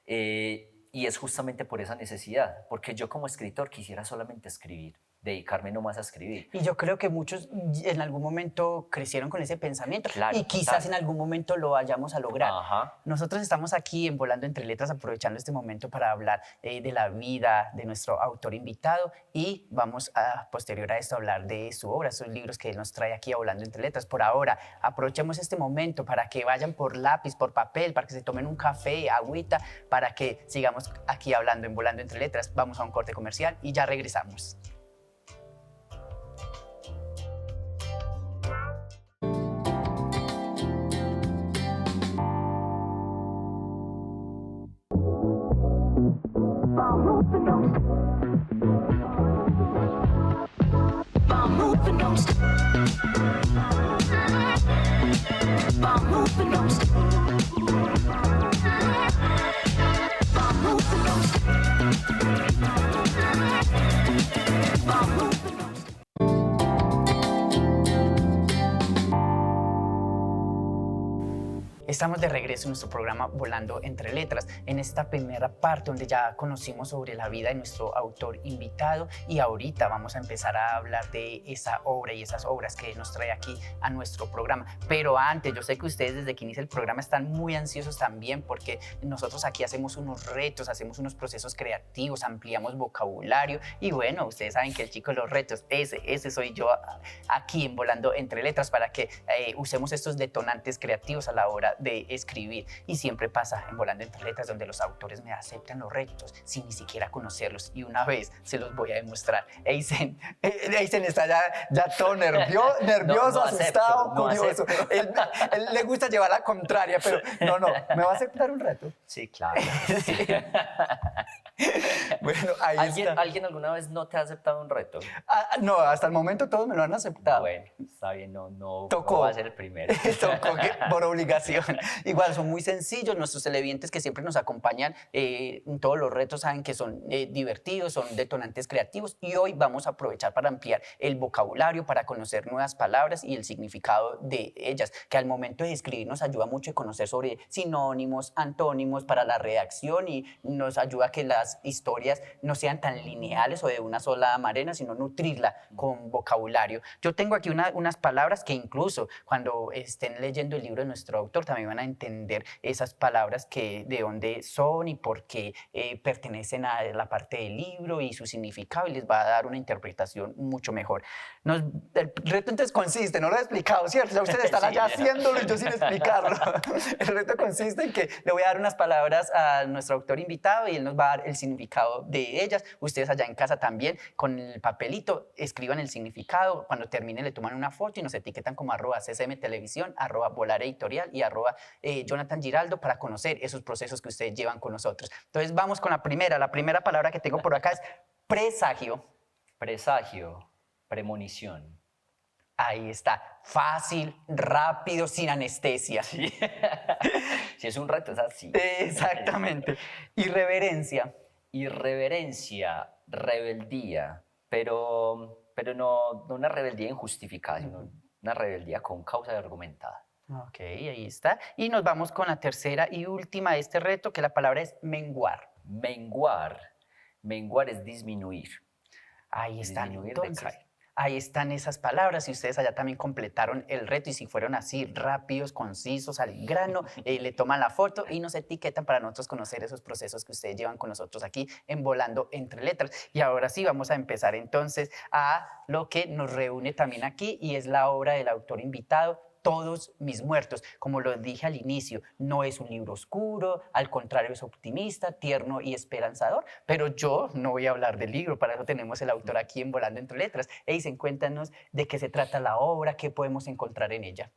Y es justamente por esa necesidad, porque yo como escritor quisiera solamente escribir, dedicarme nomás a escribir. Y yo creo que muchos en algún momento crecieron con ese pensamiento, Claro, y quizás total. en algún momento lo vayamos a lograr. Ajá. Nosotros estamos aquí en Volando Entre Letras aprovechando este momento para hablar de la vida de nuestro autor invitado, y vamos a posterior a esto a hablar de su obra, sus libros que él nos trae aquí a Volando Entre Letras. Por ahora, aprovechemos este momento para que vayan por lápiz, por papel, para que se tomen un café, agüita, para que sigamos aquí hablando en Volando Entre Letras. Vamos a un corte comercial y ya regresamos. Estamos de regreso en nuestro programa Volando Entre Letras, en esta primera parte donde ya conocimos sobre la vida de nuestro autor invitado, y ahorita vamos a empezar a hablar de esa obra y esas obras que nos trae aquí a nuestro programa. Pero antes, yo sé que ustedes desde que inicia el programa están muy ansiosos también, porque nosotros aquí hacemos unos retos, hacemos unos procesos creativos, ampliamos vocabulario, y bueno, ustedes saben que el chico de los retos, ese soy yo aquí en Volando Entre Letras, para que usemos estos detonantes creativos a la hora de escribir. Y siempre pasa en Volando Entre Letras, donde los autores me aceptan los retos sin ni siquiera conocerlos, y una vez se los voy a demostrar. Eisen está ya todo nervioso, asustado, curioso. Él le gusta llevar la contraria, pero no, ¿me va a aceptar un reto? Sí, claro. Sí. Bueno, ahí está. ¿Alguien alguna vez no te ha aceptado un reto? No, hasta el momento todos me lo han aceptado. Bueno, está bien, no Tocó. va a ser el primero. Tocó por obligación. Igual son muy sencillos. Nuestros televidentes que siempre nos acompañan en todos los retos saben que son divertidos, son detonantes creativos, y hoy vamos a aprovechar para ampliar el vocabulario, para conocer nuevas palabras y el significado de ellas, que al momento de escribir nos ayuda mucho a conocer sobre sinónimos, antónimos para la redacción, y nos ayuda a que las historias no sean tan lineales o de una sola manera, sino nutrirla con vocabulario. Yo tengo aquí unas palabras que incluso cuando estén leyendo el libro de nuestro autor también van a entender esas palabras, que de dónde son y por qué pertenecen a la parte del libro y su significado, y les va a dar una interpretación mucho mejor. El reto entonces consiste, no lo he explicado, ¿cierto? Ya ustedes están allá haciéndolo y yo sin explicarlo. El reto consiste en que le voy a dar unas palabras a nuestro autor invitado y él nos va a dar el significado de ellas. Ustedes allá en casa también, con el papelito, escriban el significado. Cuando termine le toman una foto y nos etiquetan como @ccmtelevisión, @volar_editorial y @Jonathan Giraldo, para conocer esos procesos que ustedes llevan con nosotros. Entonces vamos con la primera. La primera palabra que tengo por acá es presagio. Presagio, premonición. Ahí está. Fácil, rápido, sin anestesia. Sí. Si es un reto, es así. Exactamente. Irreverencia. Irreverencia, rebeldía, pero no una rebeldía injustificada, sino una rebeldía con causa y argumentada. Ok, ahí está. Y nos vamos con la tercera y última de este reto, que la palabra es menguar. Menguar es disminuir. Ahí está. Disminuir, Entonces, decaer. Ahí están esas palabras y ustedes allá también completaron el reto y si fueron así rápidos, concisos, al grano, le toman la foto y nos etiquetan para nosotros conocer esos procesos que ustedes llevan con nosotros aquí en Volando entre Letras. Y ahora sí vamos a empezar entonces a lo que nos reúne también aquí y es la obra del autor invitado, Todos mis muertos. Como lo dije al inicio, no es un libro oscuro, al contrario es optimista, tierno y esperanzador, pero yo no voy a hablar del libro, para eso tenemos el autor aquí en Volando entre Letras. Eisen, cuéntanos de qué se trata la obra, qué podemos encontrar en ella.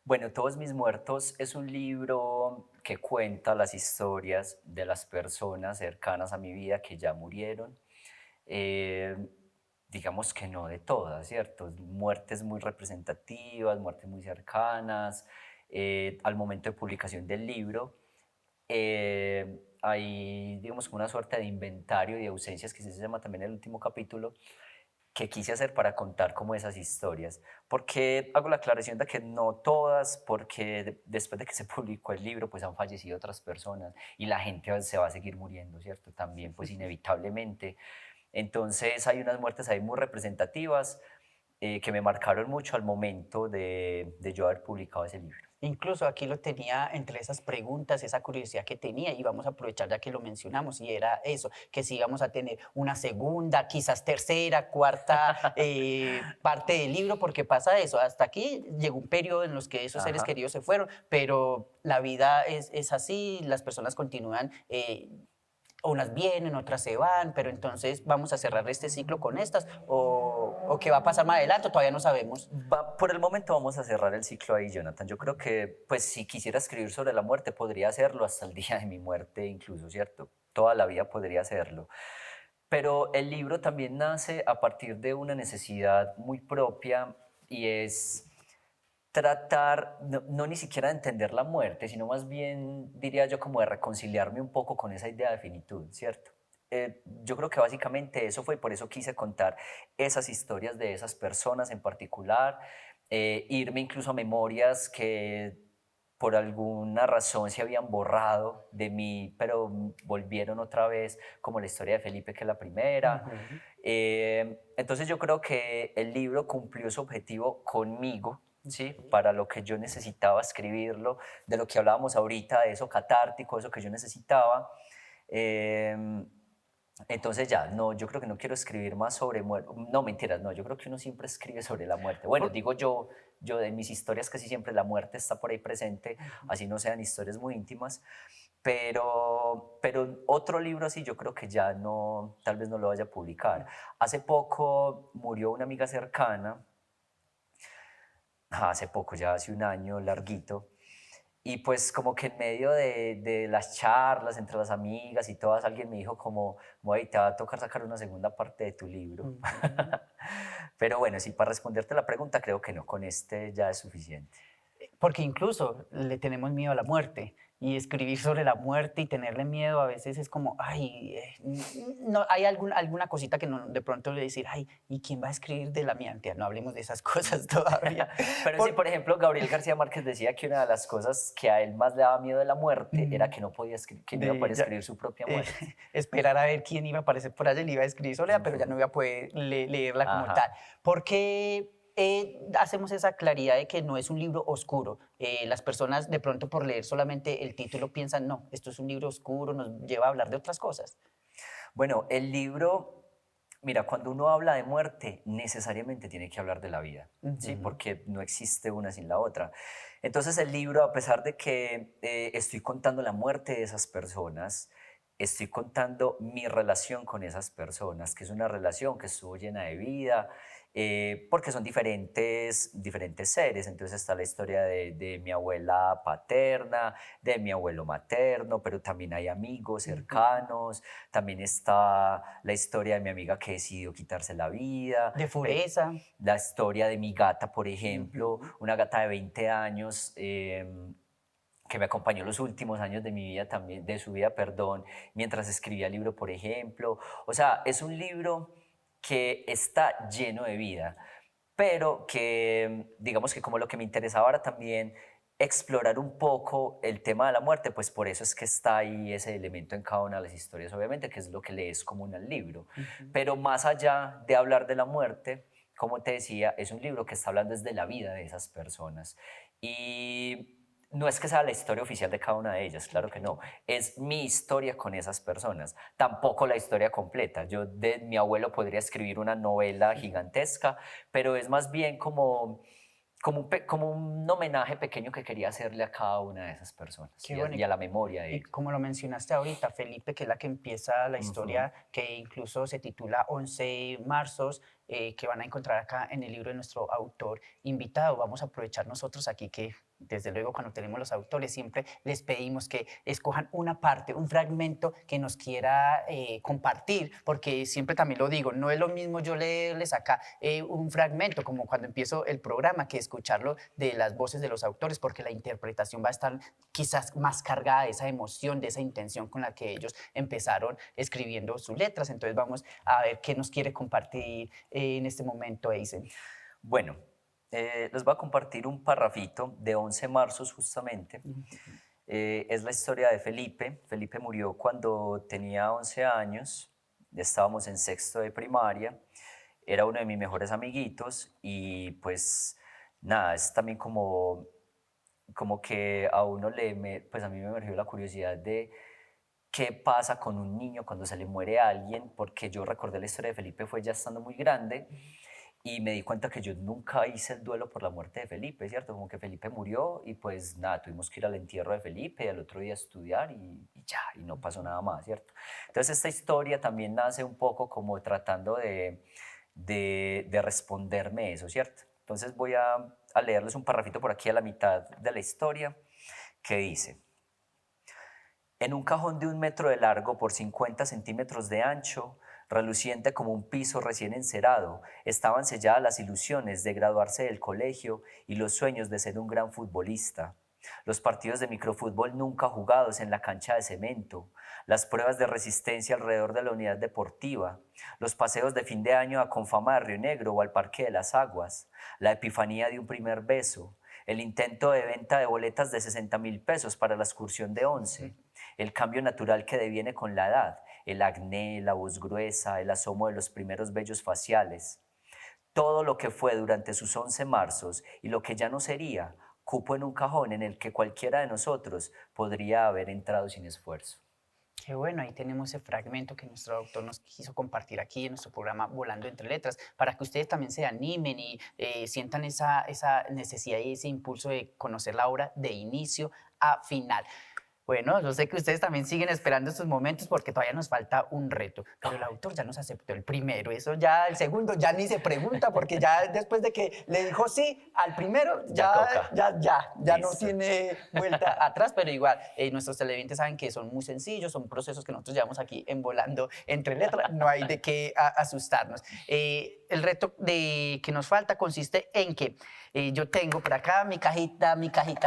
Bueno, Todos mis muertos es un libro que cuenta las historias de las personas cercanas a mi vida que ya murieron. Eh, digamos que no de todas, ¿cierto? Muertes muy representativas, muertes muy cercanas. Al momento de publicación del libro, hay, digamos, como una suerte de inventario de ausencias, que se llama también el último capítulo, que quise hacer para contar como esas historias. Porque hago la aclaración de que no todas, porque después de que se publicó el libro, pues han fallecido otras personas y la gente se va a seguir muriendo, ¿cierto? También, pues inevitablemente. Entonces hay unas muertes ahí muy representativas que me marcaron mucho al momento de yo haber publicado ese libro. Incluso aquí lo tenía entre esas preguntas, esa curiosidad que tenía, y vamos a aprovechar ya que lo mencionamos, y era eso, que si íbamos a tener una segunda, quizás tercera, cuarta parte del libro, porque pasa eso, hasta aquí llegó un periodo en los que esos seres Ajá. queridos se fueron, pero la vida es así, las personas continúan. Unas vienen, otras se van, pero entonces vamos a cerrar este ciclo con estas, o qué va a pasar más adelante, todavía no sabemos. Por el momento vamos a cerrar el ciclo ahí, Jonathan. Yo creo que, pues, si quisiera escribir sobre la muerte, podría hacerlo hasta el día de mi muerte, incluso, ¿cierto? Toda la vida podría hacerlo. Pero el libro también nace a partir de una necesidad muy propia y es tratar, no ni siquiera de entender la muerte, sino más bien, diría yo, como de reconciliarme un poco con esa idea de finitud, ¿cierto? Yo creo que básicamente eso fue, por eso quise contar esas historias de esas personas en particular, irme incluso a memorias que por alguna razón se habían borrado de mí, pero volvieron otra vez, como la historia de Felipe, que es la primera. Entonces yo creo que el libro cumplió su objetivo conmigo, ¿sí? Para lo que yo necesitaba escribirlo, de lo que hablábamos ahorita, de eso catártico, eso que yo necesitaba. Entonces ya, no, yo creo que no quiero escribir más sobre muerte. No, mentiras, no, yo creo que uno siempre escribe sobre la muerte. Bueno, digo yo de mis historias casi siempre la muerte está por ahí presente, así no sean historias muy íntimas, pero otro libro así yo creo que ya no, tal vez no lo vaya a publicar. Hace poco murió una amiga cercana, hace poco, ya hace un año larguito, y pues como que en medio de las charlas entre las amigas y todas, alguien me dijo como, "Güey, te va a tocar sacar una segunda parte de tu libro." Pero bueno, sí, para responderte la pregunta, creo que no, con este ya es suficiente. Porque incluso le tenemos miedo a la muerte y escribir sobre la muerte y tenerle miedo a veces es como, ay, no, hay alguna cosita que no, de pronto le decir, ay, ¿y quién va a escribir de la mía? Tía, no hablemos de esas cosas todavía. Pero sí, por ejemplo, Gabriel García Márquez decía que una de las cosas que a él más le daba miedo de la muerte era que no podía que no iba a poder escribir su propia muerte. Esperar a ver quién iba a aparecer por allá, le iba a escribir sobre ella, pero ya no iba a poder leerla como Ajá. tal. Porque hacemos esa claridad de que no es un libro oscuro. Las personas de pronto por leer solamente el título piensan, no, esto es un libro oscuro, nos lleva a hablar de otras cosas. Bueno, el libro, mira, cuando uno habla de muerte, necesariamente tiene que hablar de la vida, ¿sí? Porque no existe una sin la otra. Entonces el libro, a pesar de que estoy contando la muerte de esas personas, estoy contando mi relación con esas personas, que es una relación que estuvo llena de vida, porque son diferentes seres. Entonces está la historia de mi abuela paterna, de mi abuelo materno, pero también hay amigos cercanos, también está la historia de mi amiga que decidió quitarse la vida. De Fureza. La historia de mi gata, por ejemplo, una gata de 20 años, que me acompañó los últimos años de mi vida también, de su vida, perdón, mientras escribía el libro, por ejemplo. O sea, es un libro que está lleno de vida, pero que, digamos que como lo que me interesaba ahora también explorar un poco el tema de la muerte, pues por eso es que está ahí ese elemento en cada una de las historias, obviamente, que es lo que le es común al libro. Pero más allá de hablar de la muerte, como te decía, es un libro que está hablando desde la vida de esas personas. Y no es que sea la historia oficial de cada una de ellas, claro que no. Es mi historia con esas personas. Tampoco la historia completa. Yo de mi abuelo podría escribir una novela gigantesca, pero es más bien como un homenaje pequeño que quería hacerle a cada una de esas personas y a la memoria de y ellos. como lo mencionaste ahorita, Felipe, que es la que empieza la historia, que incluso se titula 11 marzos, que van a encontrar acá en el libro de nuestro autor invitado. Vamos a aprovechar nosotros aquí que, desde luego, cuando tenemos los autores, siempre les pedimos que escojan una parte, un fragmento que nos quiera compartir, porque siempre también lo digo, no es lo mismo yo leerles acá un fragmento, como cuando empiezo el programa, que escucharlo de las voces de los autores, porque la interpretación va a estar quizás más cargada de esa emoción, de esa intención con la que ellos empezaron escribiendo sus letras. Entonces vamos a ver qué nos quiere compartir en este momento, Eisen. Bueno, les voy a compartir un parrafito de 11 marzos justamente. Es la historia de Felipe. Felipe murió cuando tenía 11 años, estábamos en sexto de primaria, era uno de mis mejores amiguitos y pues nada, es también como que a uno pues a mí me emergió la curiosidad de qué pasa con un niño cuando se le muere a alguien, porque yo recordé la historia de Felipe fue ya estando muy grande y me di cuenta que yo nunca hice el duelo por la muerte de Felipe, ¿cierto? Como que Felipe murió y pues nada, tuvimos que ir al entierro de Felipe y al otro día estudiar y ya, y no pasó nada más, ¿cierto? Entonces esta historia también nace un poco como tratando de responderme eso, ¿cierto? Entonces voy a leerles un parrafito por aquí a la mitad de la historia que dice: en un cajón de 1 metro de largo por 50 centímetros de ancho, reluciente como un piso recién encerado, estaban selladas las ilusiones de graduarse del colegio y los sueños de ser un gran futbolista. Los partidos de microfútbol nunca jugados en la cancha de cemento, las pruebas de resistencia alrededor de la unidad deportiva, los paseos de fin de año a Confama de Río Negro o al Parque de las Aguas, la epifanía de un primer beso, el intento de venta de boletas de 60.000 pesos para la excursión de 11, el cambio natural que deviene con la edad, el acné, la voz gruesa, el asomo de los primeros vellos faciales. Todo lo que fue durante sus 11 marzos y lo que ya no sería, cupo en un cajón en el que cualquiera de nosotros podría haber entrado sin esfuerzo. Qué bueno, ahí tenemos ese fragmento que nuestro autor nos quiso compartir aquí en nuestro programa Volando entre Letras, para que ustedes también se animen y sientan esa necesidad y ese impulso de conocer la obra de inicio a final. Bueno, yo sé que ustedes también siguen esperando estos momentos porque todavía nos falta un reto, pero el autor ya nos aceptó el primero, eso ya el segundo ya ni se pregunta porque ya después de que le dijo sí al primero, ya no tiene vuelta atrás, pero igual nuestros televidentes saben que son muy sencillos, son procesos que nosotros llevamos aquí en Volando entre Letras, no hay de qué asustarnos. El reto que nos falta consiste en que yo tengo por acá mi cajita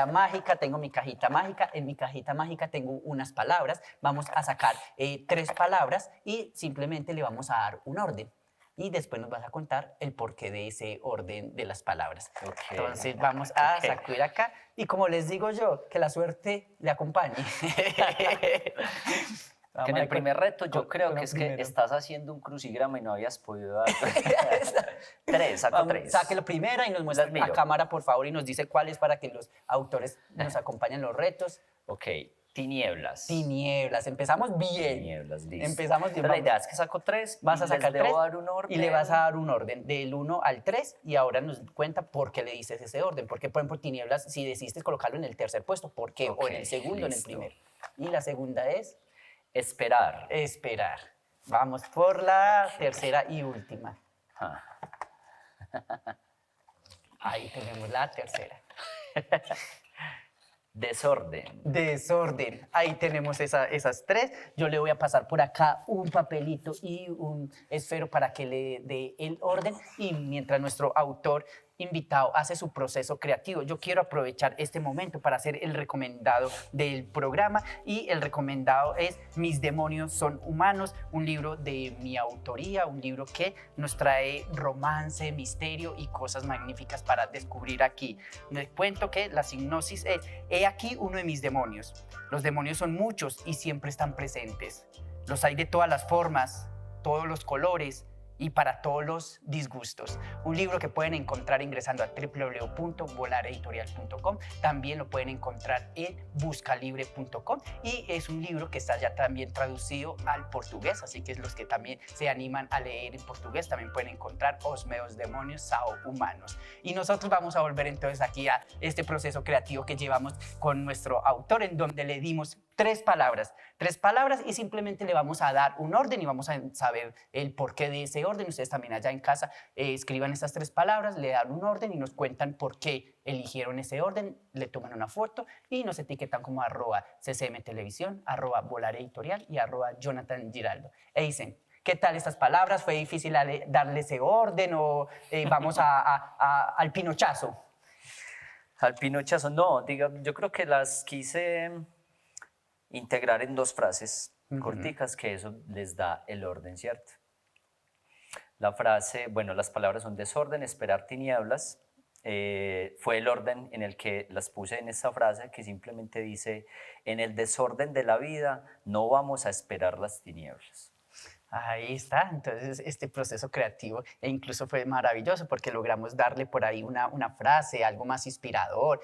mágica, tengo mi cajita mágica, en mi cajita mágica tengo unas palabras, vamos a sacar 3 palabras y simplemente le vamos a dar un orden. Y después nos vas a contar el porqué de ese orden de las palabras. Okay. Entonces vamos a sacudir acá y como les digo yo, que la suerte le acompañe. Que en el primer reto yo creo que es que estás haciendo un crucigrama y no habías podido dar 3, saco 3. Saque la primera y nos muestra a cámara, por favor, y nos dice cuál es para que los autores nos acompañen en los retos. Ok, tinieblas. Tinieblas, empezamos bien. Tinieblas, listo. Empezamos bien. La idea es que saco 3, vas a sacar 3 y le vas a dar un orden del 1 al 3 y ahora nos cuenta por qué le dices ese orden. Porque, por ejemplo, tinieblas, si decidiste colocarlo en el tercer puesto, ¿por qué? O en el segundo, listo. En el primero. Y la segunda es... esperar. Esperar. Vamos por la tercera y última. Ahí tenemos la tercera. Desorden. Desorden. Ahí tenemos esas 3. Yo le voy a pasar por acá un papelito y un esfero para que le dé el orden. Y mientras nuestro autor invitado hace su proceso creativo, yo quiero aprovechar este momento para hacer el recomendado del programa. Y el recomendado es Mis demonios son humanos, un libro de mi autoría, un libro que nos trae romance, misterio y cosas magníficas para descubrir aquí. Les cuento que la sinopsis es: he aquí uno de mis demonios. Los demonios son muchos y siempre están presentes. Los hay de todas las formas, todos los colores y para todos los disgustos. Un libro que pueden encontrar ingresando a www.volareditorial.com. También lo pueden encontrar en buscalibre.com y es un libro que está ya también traducido al portugués, así que los que también se animan a leer en portugués también pueden encontrar Os meus demonios são humanos. Y nosotros vamos a volver entonces aquí a este proceso creativo que llevamos con nuestro autor, en donde le dimos tres palabras y simplemente le vamos a dar un orden y vamos a saber el porqué de ese orden. Ustedes también allá en casa escriban estas tres palabras, le dan un orden y nos cuentan por qué eligieron ese orden, le toman una foto y nos etiquetan como @CCM Televisión, @Volar Editorial y @Jonathan Giraldo. E dicen, ¿qué tal estas palabras? ¿Fue difícil darle ese orden o vamos al pinochazo? Al pinochazo, no, diga, yo creo que las quise integrar en dos frases corticas, que eso les da el orden, ¿cierto? La frase, bueno, las palabras son desorden, esperar tinieblas. Fue el orden en el que las puse en esta frase, que simplemente dice: en el desorden de la vida no vamos a esperar las tinieblas. Ahí está, entonces este proceso creativo incluso fue maravilloso porque logramos darle por ahí una frase, algo más inspirador,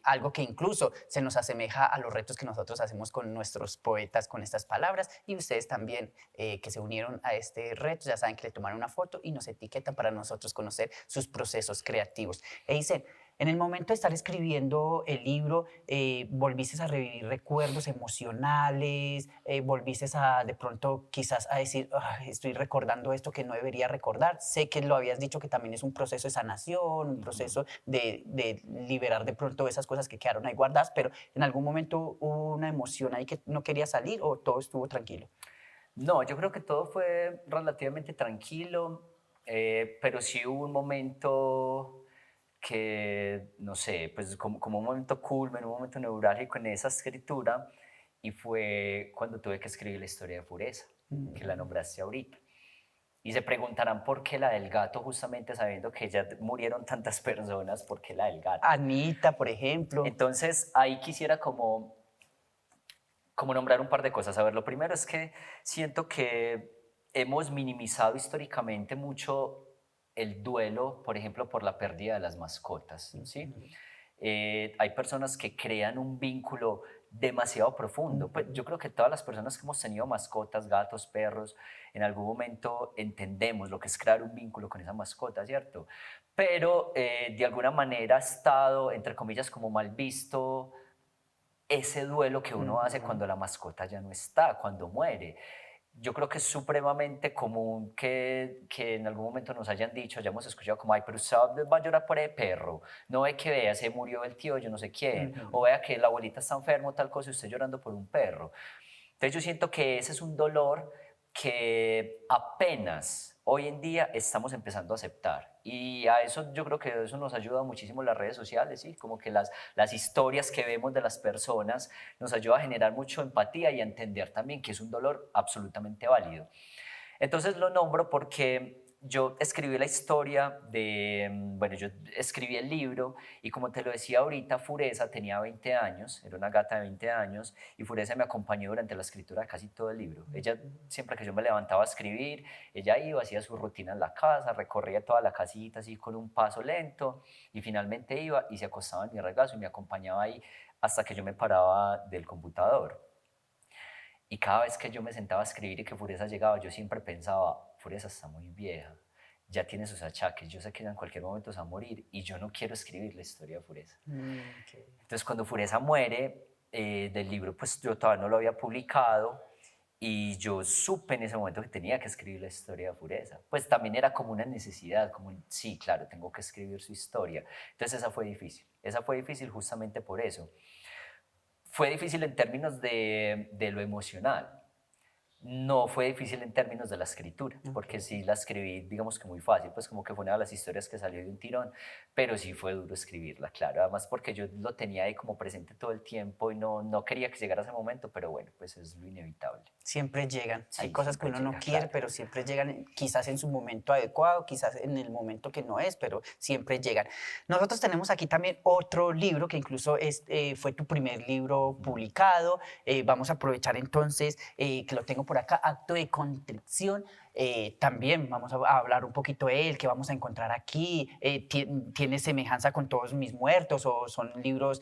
algo que incluso se nos asemeja a los retos que nosotros hacemos con nuestros poetas con estas palabras, y ustedes también que se unieron a este reto, ya saben que le tomaron una foto y nos etiquetan para nosotros conocer sus procesos creativos. E dicen, en el momento de estar escribiendo el libro, ¿volviste a revivir recuerdos emocionales? ¿Volviste de pronto quizás a decir, estoy recordando esto que no debería recordar? Sé que lo habías dicho que también es un proceso de sanación, un proceso de liberar de pronto esas cosas que quedaron ahí guardadas, pero ¿en algún momento hubo una emoción ahí que no quería salir o todo estuvo tranquilo? No, yo creo que todo fue relativamente tranquilo, pero sí hubo un momento que, no sé, pues como un momento culmen, un momento neurálgico en esa escritura, y fue cuando tuve que escribir la historia de Fureza, que la nombraste ahorita. Y se preguntarán por qué la del gato, justamente sabiendo que ya murieron tantas personas, ¿por qué la del gato? Anita, por ejemplo. Entonces, ahí quisiera como nombrar un par de cosas. A ver, lo primero es que siento que hemos minimizado históricamente mucho el duelo, por ejemplo, por la pérdida de las mascotas, ¿sí? Hay personas que crean un vínculo demasiado profundo. Pues yo creo que todas las personas que hemos tenido mascotas, gatos, perros, en algún momento entendemos lo que es crear un vínculo con esa mascota, ¿cierto? Pero de alguna manera ha estado, entre comillas, como mal visto ese duelo que uno hace cuando la mascota ya no está, cuando muere. Yo creo que es supremamente común que en algún momento nos hayan dicho, hayamos escuchado como, ay, pero usted va a llorar por el perro, no ve que vea, se murió el tío, yo no sé quién, o vea que la abuelita está enfermo, tal cosa, y usted llorando por un perro. Entonces yo siento que ese es un dolor que apenas hoy en día estamos empezando a aceptar, y a eso yo creo que eso nos ayuda muchísimo las redes sociales, ¿sí? Como que las historias que vemos de las personas nos ayuda a generar mucho empatía y a entender también que es un dolor absolutamente válido. Entonces lo nombro porque yo escribí la historia bueno, yo escribí el libro, y como te lo decía ahorita, Fureza tenía 20 años, era una gata de 20 años, y Fureza me acompañó durante la escritura de casi todo el libro. Ella, siempre que yo me levantaba a escribir, ella iba, hacía su rutina en la casa, recorría toda la casita así con un paso lento, y finalmente iba y se acostaba en mi regazo y me acompañaba ahí hasta que yo me paraba del computador. Y cada vez que yo me sentaba a escribir y que Fureza llegaba, yo siempre pensaba, Fureza está muy vieja, ya tiene sus achaques, yo sé que en cualquier momento se va a morir y yo no quiero escribir la historia de Fureza. Okay. Entonces cuando Fureza muere, del libro pues yo todavía no lo había publicado, y yo supe en ese momento que tenía que escribir la historia de Fureza. Pues también era como una necesidad, como sí, claro, tengo que escribir su historia. Entonces esa fue difícil justamente por eso. Fue difícil en términos de lo emocional. No fue difícil en términos de la escritura, porque sí la escribí, digamos que muy fácil, pues como que fue una de las historias que salió de un tirón, pero sí fue duro escribirla, claro, además porque yo lo tenía ahí como presente todo el tiempo y no quería que llegara ese momento, pero bueno, pues es lo inevitable. Siempre llegan, Sí, hay cosas que uno no quiere, claro. pero siempre llegan, quizás en su momento adecuado, quizás en el momento que no es, pero siempre llegan. Nosotros tenemos aquí también otro libro que incluso fue tu primer libro publicado. Vamos a aprovechar entonces que lo tengo por acá, Acto de Contrición. también vamos a hablar un poquito de él, qué vamos a encontrar aquí, tiene semejanza con Todos mis muertos o son libros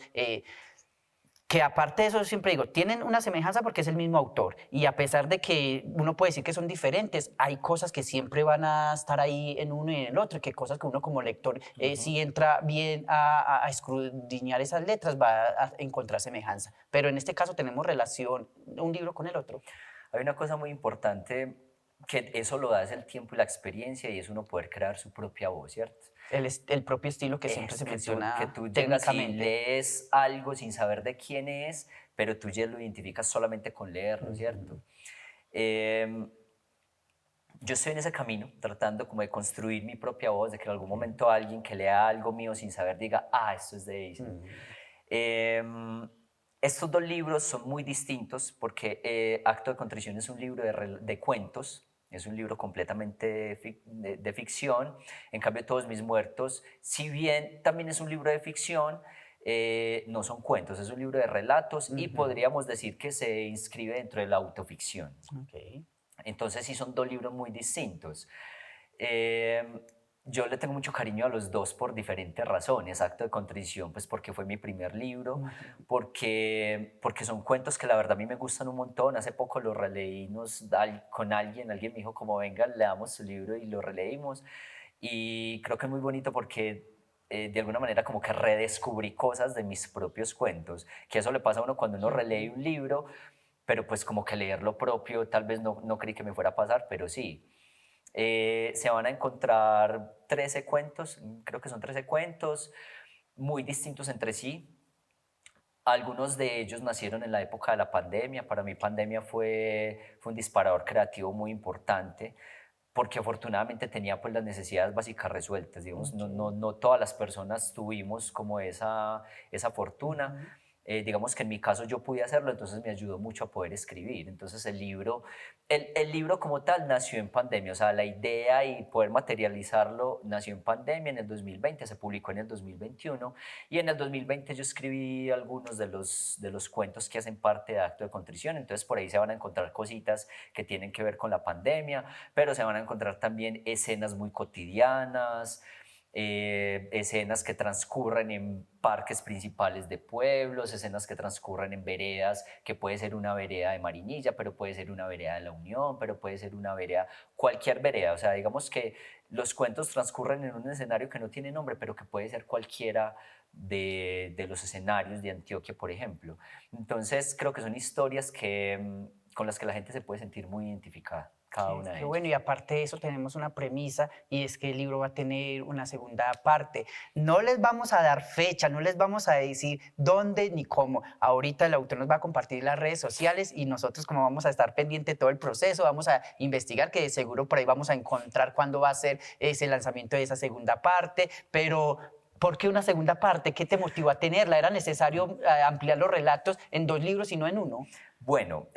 que aparte de eso siempre digo, tienen una semejanza porque es el mismo autor y a pesar de que uno puede decir que son diferentes, hay cosas que siempre van a estar ahí en uno y en el otro, y que cosas que uno como lector, si entra bien a escudriñar esas letras, va a encontrar semejanza. Pero en este caso tenemos relación un libro con el otro. Hay una cosa muy importante que eso lo da es el tiempo y la experiencia y es uno poder crear su propia voz, ¿cierto? El propio estilo que siempre Es se que menciona que tú llegas y técnicamente. lees algo sin saber de quién es, pero tú ya lo identificas solamente con leerlo, ¿cierto? Em, yo estoy en ese camino, tratando como de construir mi propia voz, de que en algún momento alguien que lea algo mío sin saber diga, ah, esto es de Eisen. Estos dos libros son muy distintos porque Acto de Contrición es un libro de cuentos, es un libro completamente de ficción. En cambio, Todos mis muertos, si bien también es un libro de ficción, no son cuentos, es un libro de relatos y podríamos decir que se inscribe dentro de la autoficción. Okay. Entonces sí son dos libros muy distintos. Eh, yo le tengo mucho cariño a los dos por diferentes razones. Acto de Contrición, pues porque fue mi primer libro, porque son cuentos que la verdad a mí me gustan un montón. Hace poco lo releí con alguien me dijo como venga, leamos su libro y lo releímos. Y creo que es muy bonito porque de alguna manera como que redescubrí cosas de mis propios cuentos, que eso le pasa a uno cuando uno relee un libro, pero pues como que leer lo propio tal vez no creí que me fuera a pasar, pero sí. Se van a encontrar 13 cuentos, creo que son 13 cuentos, muy distintos entre sí. Algunos de ellos nacieron en la época de la pandemia. Para mí pandemia fue un disparador creativo muy importante porque afortunadamente tenía pues las necesidades básicas resueltas. Digamos, no todas las personas tuvimos como esa fortuna. Digamos que en mi caso yo pude hacerlo, entonces me ayudó mucho a poder escribir. Entonces el libro como tal nació en pandemia, o sea, la idea y poder materializarlo nació en pandemia en el 2020, se publicó en el 2021 y en el 2020 yo escribí algunos de los cuentos que hacen parte de Acto de Contrición, entonces por ahí se van a encontrar cositas que tienen que ver con la pandemia, pero se van a encontrar también escenas muy cotidianas, escenas que transcurren en parques principales de pueblos, escenas que transcurren en veredas, que puede ser una vereda de Marinilla, pero puede ser una vereda de La Unión, pero puede ser una vereda, cualquier vereda, o sea, digamos que los cuentos transcurren en un escenario que no tiene nombre, pero que puede ser cualquiera de los escenarios de Antioquia, por ejemplo. Entonces, creo que son historias con las que la gente se puede sentir muy identificada, cada una de Qué ellas. bueno, y aparte de eso tenemos una premisa y es que el libro va a tener una segunda parte. No les vamos a dar fecha, no les vamos a decir dónde ni cómo. Ahorita el autor nos va a compartir las redes sociales y nosotros como vamos a estar pendiente de todo el proceso, vamos a investigar que de seguro por ahí vamos a encontrar cuándo va a ser ese lanzamiento de esa segunda parte, pero ¿por qué una segunda parte? ¿Qué te motivó a tenerla? ¿Era necesario ampliar los relatos en dos libros y no en uno? Bueno,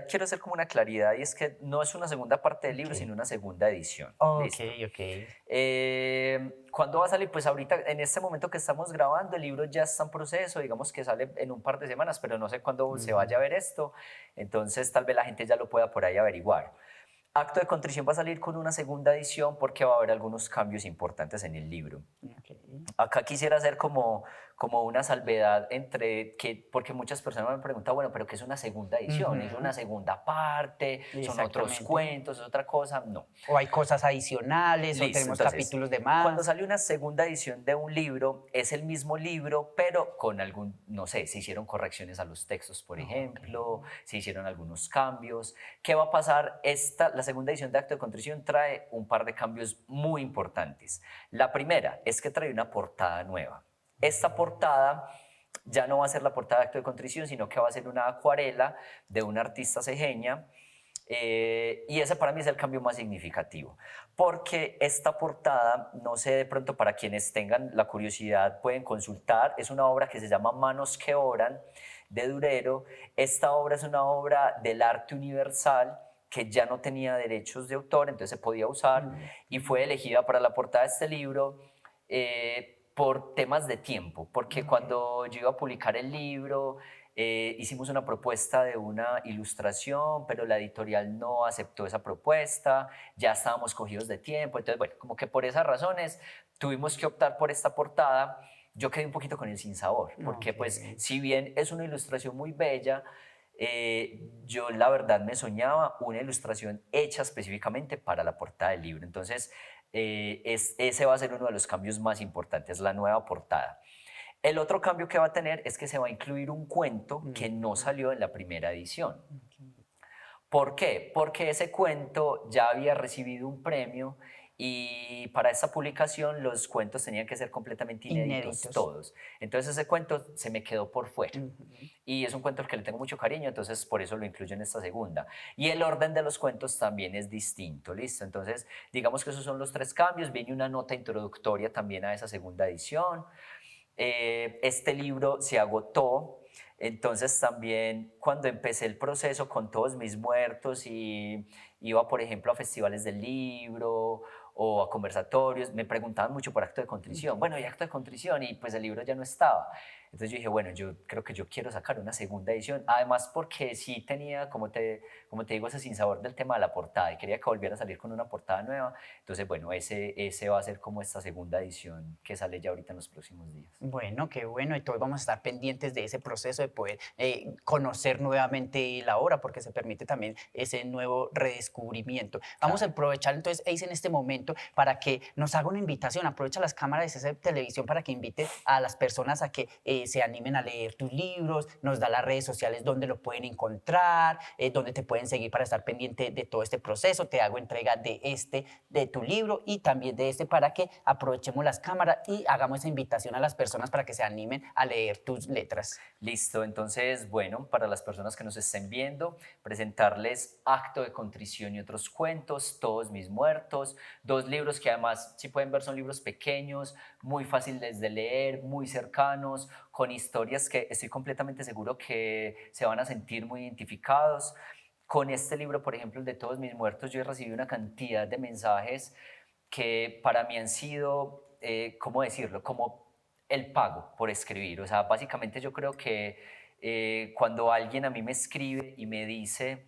quiero hacer como una claridad y es que no es una segunda parte del libro, sino una segunda edición. Ok, Listo. ok. ¿Cuándo va a salir? Pues ahorita, en este momento que estamos grabando, el libro ya está en proceso, digamos que sale en un par de semanas, pero no sé cuándo se vaya a ver esto, entonces tal vez la gente ya lo pueda por ahí averiguar. Acto de Contrición va a salir con una segunda edición porque va a haber algunos cambios importantes en el libro. Okay. Acá quisiera hacer como una salvedad porque muchas personas me preguntan, bueno, pero ¿qué es una segunda edición? ¿Es una segunda parte? ¿Son otros cuentos? ¿Es otra cosa? No. O hay cosas adicionales, o tenemos Entonces, capítulos de cuando más. sale una segunda edición de un libro, es el mismo libro, pero con no sé, se hicieron correcciones a los textos, por ejemplo, se hicieron algunos cambios. ¿Qué va a pasar? La segunda edición de Acto de Contrición trae un par de cambios muy importantes. La primera es que trae una portada nueva. Esta portada ya no va a ser la portada de Acto de Contrición, sino que va a ser una acuarela de una artista cejeña. Y ese para mí es el cambio más significativo, porque esta portada, no sé, de pronto para quienes tengan la curiosidad pueden consultar, es una obra que se llama Manos que Oran, de Durero. Esta obra es una obra del arte universal que ya no tenía derechos de autor, entonces se podía usar, y fue elegida para la portada de este libro por temas de tiempo, porque cuando yo iba a publicar el libro, hicimos una propuesta de una ilustración, pero la editorial no aceptó esa propuesta, ya estábamos cogidos de tiempo, entonces bueno, como que por esas razones tuvimos que optar por esta portada. Yo quedé un poquito con el sinsabor, porque pues Ok. si bien es una ilustración muy bella, yo la verdad me soñaba una ilustración hecha específicamente para la portada del libro. Entonces, ese va a ser uno de los cambios más importantes, la nueva portada. El otro cambio que va a tener es que se va a incluir un cuento que no Mm, salió en la primera edición. ok. ¿Por qué? Porque ese cuento ya había recibido un premio y para esta publicación los cuentos tenían que ser completamente inéditos Inéditos. todos. Entonces ese cuento se me quedó por fuera. Ujú. Y es un cuento al que le tengo mucho cariño, entonces por eso lo incluyo en esta segunda. Y el orden de los cuentos también es distinto, ¿listo? Entonces, digamos que esos son los tres cambios. Viene una nota introductoria también a esa segunda edición. Este libro se agotó, entonces también cuando empecé el proceso con todos mis muertos y iba, por ejemplo, a festivales del libro o a conversatorios, me preguntaban mucho por acto de contrición. Bueno, ¿y acto de contrición? Y pues el libro ya no estaba. Entonces yo dije, bueno, yo creo que yo quiero sacar una segunda edición, además porque sí tenía, como te digo, ese sinsabor del tema de la portada y quería que volviera a salir con una portada nueva. Entonces, bueno, ese va a ser como esta segunda edición que sale ya ahorita en los próximos días. Bueno, qué bueno. Y todos vamos a estar pendientes de ese proceso de poder conocer nuevamente la obra, porque se permite también ese nuevo redescubrimiento. Vamos a Claro. aprovechar entonces, Ace, en este momento para que nos haga una invitación. Aprovecha las cámaras de esa televisión para que invite a las personas a que se animen a leer tus libros. Nos da las redes sociales donde lo pueden encontrar, donde te pueden seguir para estar pendiente de todo este proceso. Te hago entrega de tu libro y también de este para que aprovechemos las cámaras y hagamos esa invitación a las personas para que se animen a leer tus letras. Listo, entonces, bueno, para las personas que nos estén viendo, presentarles Acto de Contrición y otros cuentos, Todos mis muertos, dos libros que además, si pueden ver, son libros pequeños, muy fáciles de leer, muy cercanos, con historias que estoy completamente seguro que se van a sentir muy identificados. Con este libro, por ejemplo, el de Todos mis muertos, yo he recibido una cantidad de mensajes que para mí han sido, ¿cómo decirlo? Como el pago por escribir. O sea, básicamente yo creo que cuando alguien a mí me escribe y me dice,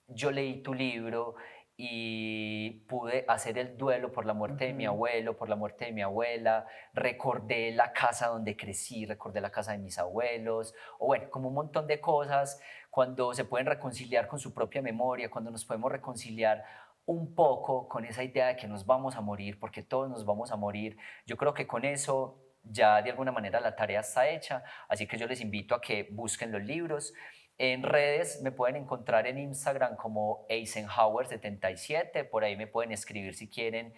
yo leí tu libro y pude hacer el duelo por la muerte de mi Ujú. abuelo, por la muerte de mi abuela, recordé la casa donde crecí, recordé la casa de mis abuelos, o bueno, como un montón de cosas, cuando se pueden reconciliar con su propia memoria, cuando nos podemos reconciliar un poco con esa idea de que nos vamos a morir, porque todos nos vamos a morir, yo creo que con eso ya de alguna manera la tarea está hecha, así que yo les invito a que busquen los libros. En redes me pueden encontrar en Instagram como Eisenhower77, por ahí me pueden escribir si quieren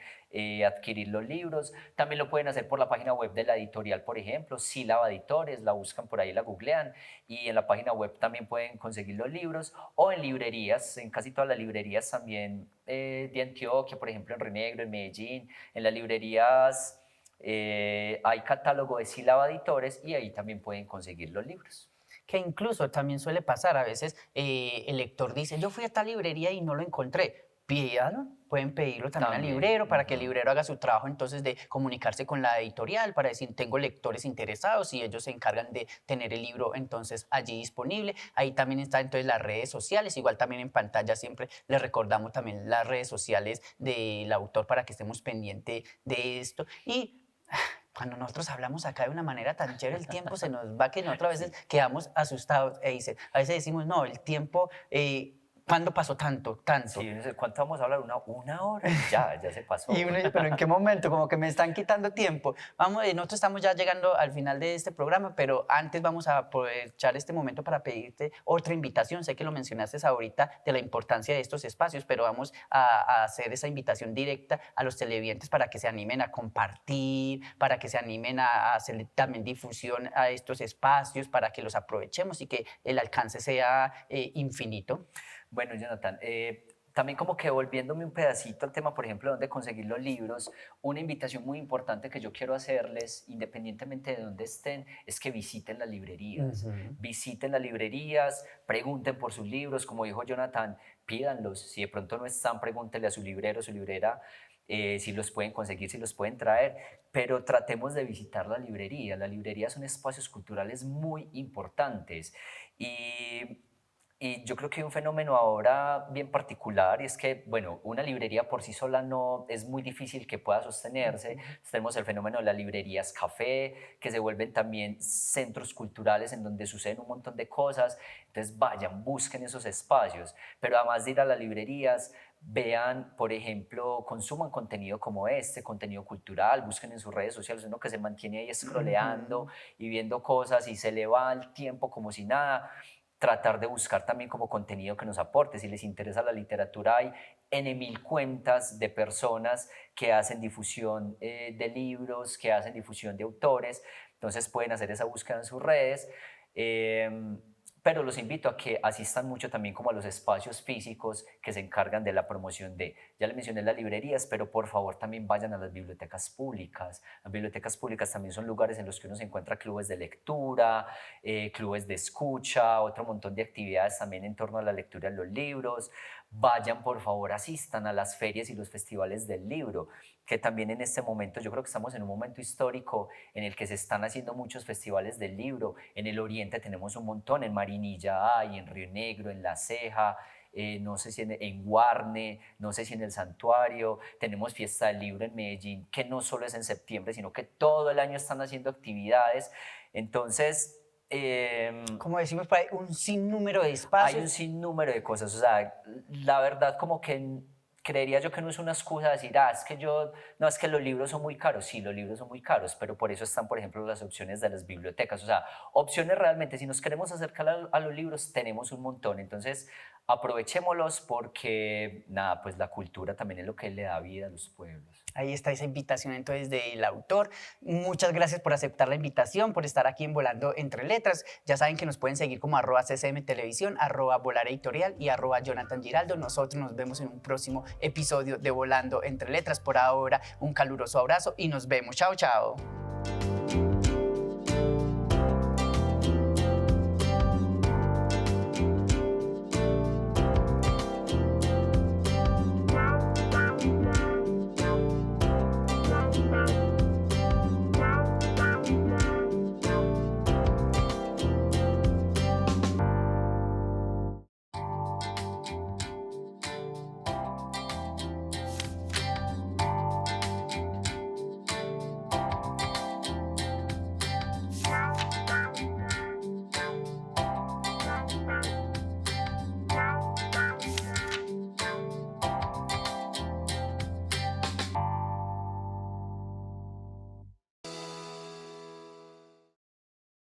adquirir los libros. También lo pueden hacer por la página web de la editorial, por ejemplo, Sílaba Editores, la buscan por ahí, la googlean y en la página web también pueden conseguir los libros o en librerías, en casi todas las librerías también de Antioquia, por ejemplo en Renegro, en Medellín, en las librerías hay catálogo de Sílaba Editores y ahí también pueden conseguir los libros. Que incluso también suele pasar, a veces el lector dice, yo fui a tal librería y no lo encontré. Pídalo, pueden pedirlo también al También. librero para que el librero haga su trabajo entonces de comunicarse con la editorial para decir tengo lectores interesados y ellos se encargan de tener el libro entonces allí disponible. Ahí también están entonces las redes sociales, igual también en pantalla siempre les recordamos también las redes sociales del autor para que estemos pendientes de esto. Y cuando nosotros hablamos acá de una manera tan chévere, el tiempo se nos va que nosotros a veces Sí. quedamos asustados e dice, a veces decimos, no, el tiempo, ¿cuándo pasó tanto? Tanto. Sí, no sé, ¿cuánto vamos a hablar? Una hora y ya se Y pasó. uno dice, pero ¿en qué momento? Como que me están quitando tiempo. Vamos, nosotros estamos ya llegando al final de este programa, pero antes vamos a aprovechar este momento para pedirte otra invitación. Sé que lo mencionaste ahorita de la importancia de estos espacios, pero vamos a hacer esa invitación directa a los televidentes para que se animen a compartir, para que se animen a hacer también difusión a estos espacios, para que los aprovechemos y que el alcance sea infinito. Bueno, Jonathan, también como que volviéndome un pedacito al tema, por ejemplo, de dónde conseguir los libros, una invitación muy importante que yo quiero hacerles, independientemente de dónde estén, es que visiten las librerías. Ujú. Visiten las librerías, pregunten por sus libros, como dijo Jonathan, pídanlos. Si de pronto no están, pregúntenle a su librero, su librera, si los pueden conseguir, si los pueden traer, pero tratemos de visitar la librería. Las librerías son espacios culturales muy importantes Y, y yo creo que hay un fenómeno ahora bien particular y es que, bueno, una librería por sí sola no es muy difícil que pueda sostenerse. Tenemos el fenómeno de las librerías café, que se vuelven también centros culturales en donde suceden un montón de cosas. Entonces vayan, busquen esos espacios. Pero además de ir a las librerías, vean, por ejemplo, consuman contenido como este, contenido cultural, busquen en sus redes sociales, uno que se mantiene ahí scrolleando y viendo cosas y se le va el tiempo como si nada. Tratar de buscar también como contenido que nos aporte. Si les interesa la literatura, hay N mil cuentas de personas que hacen difusión de libros, que hacen difusión de autores, entonces pueden hacer esa búsqueda en sus redes. Pero los invito a que asistan mucho también como a los espacios físicos que se encargan de la promoción de, ya les mencioné las librerías, pero por favor también vayan a las bibliotecas públicas. Las bibliotecas públicas también son lugares en los que uno se encuentra clubes de lectura, clubes de escucha, otro montón de actividades también en torno a la lectura de los libros. Vayan, por favor, asistan a las ferias y los festivales del libro, que también en este momento, yo creo que estamos en un momento histórico en el que se están haciendo muchos festivales del libro. En el oriente tenemos un montón, en Marinilla hay, en Río Negro, en La Ceja, no sé si en Guarne, no sé si en el Santuario. Tenemos Fiesta del Libro en Medellín, que no solo es en septiembre, sino que todo el año están haciendo actividades. Entonces, como decimos por ahí, un sinnúmero de espacios. hay un sinnúmero de cosas, o sea, la verdad como que creería yo que no es una excusa decir, es que no, es que los libros son muy caros. Sí, los libros son muy caros, pero por eso están, por ejemplo, las opciones de las bibliotecas. O sea, opciones realmente, si nos queremos acercar a los libros, tenemos un montón. Entonces, aprovechémoslos porque, nada, pues la cultura también es lo que le da vida a los pueblos. Ahí está esa invitación entonces del autor. Muchas gracias por aceptar la invitación, por estar aquí en Volando Entre Letras. Ya saben que nos pueden seguir como @CCM Televisión, @Volar Editorial y @Jonathan Giraldo. Nosotros nos vemos en un próximo episodio de Volando Entre Letras. Por ahora, un caluroso abrazo y nos vemos. Chao, chao.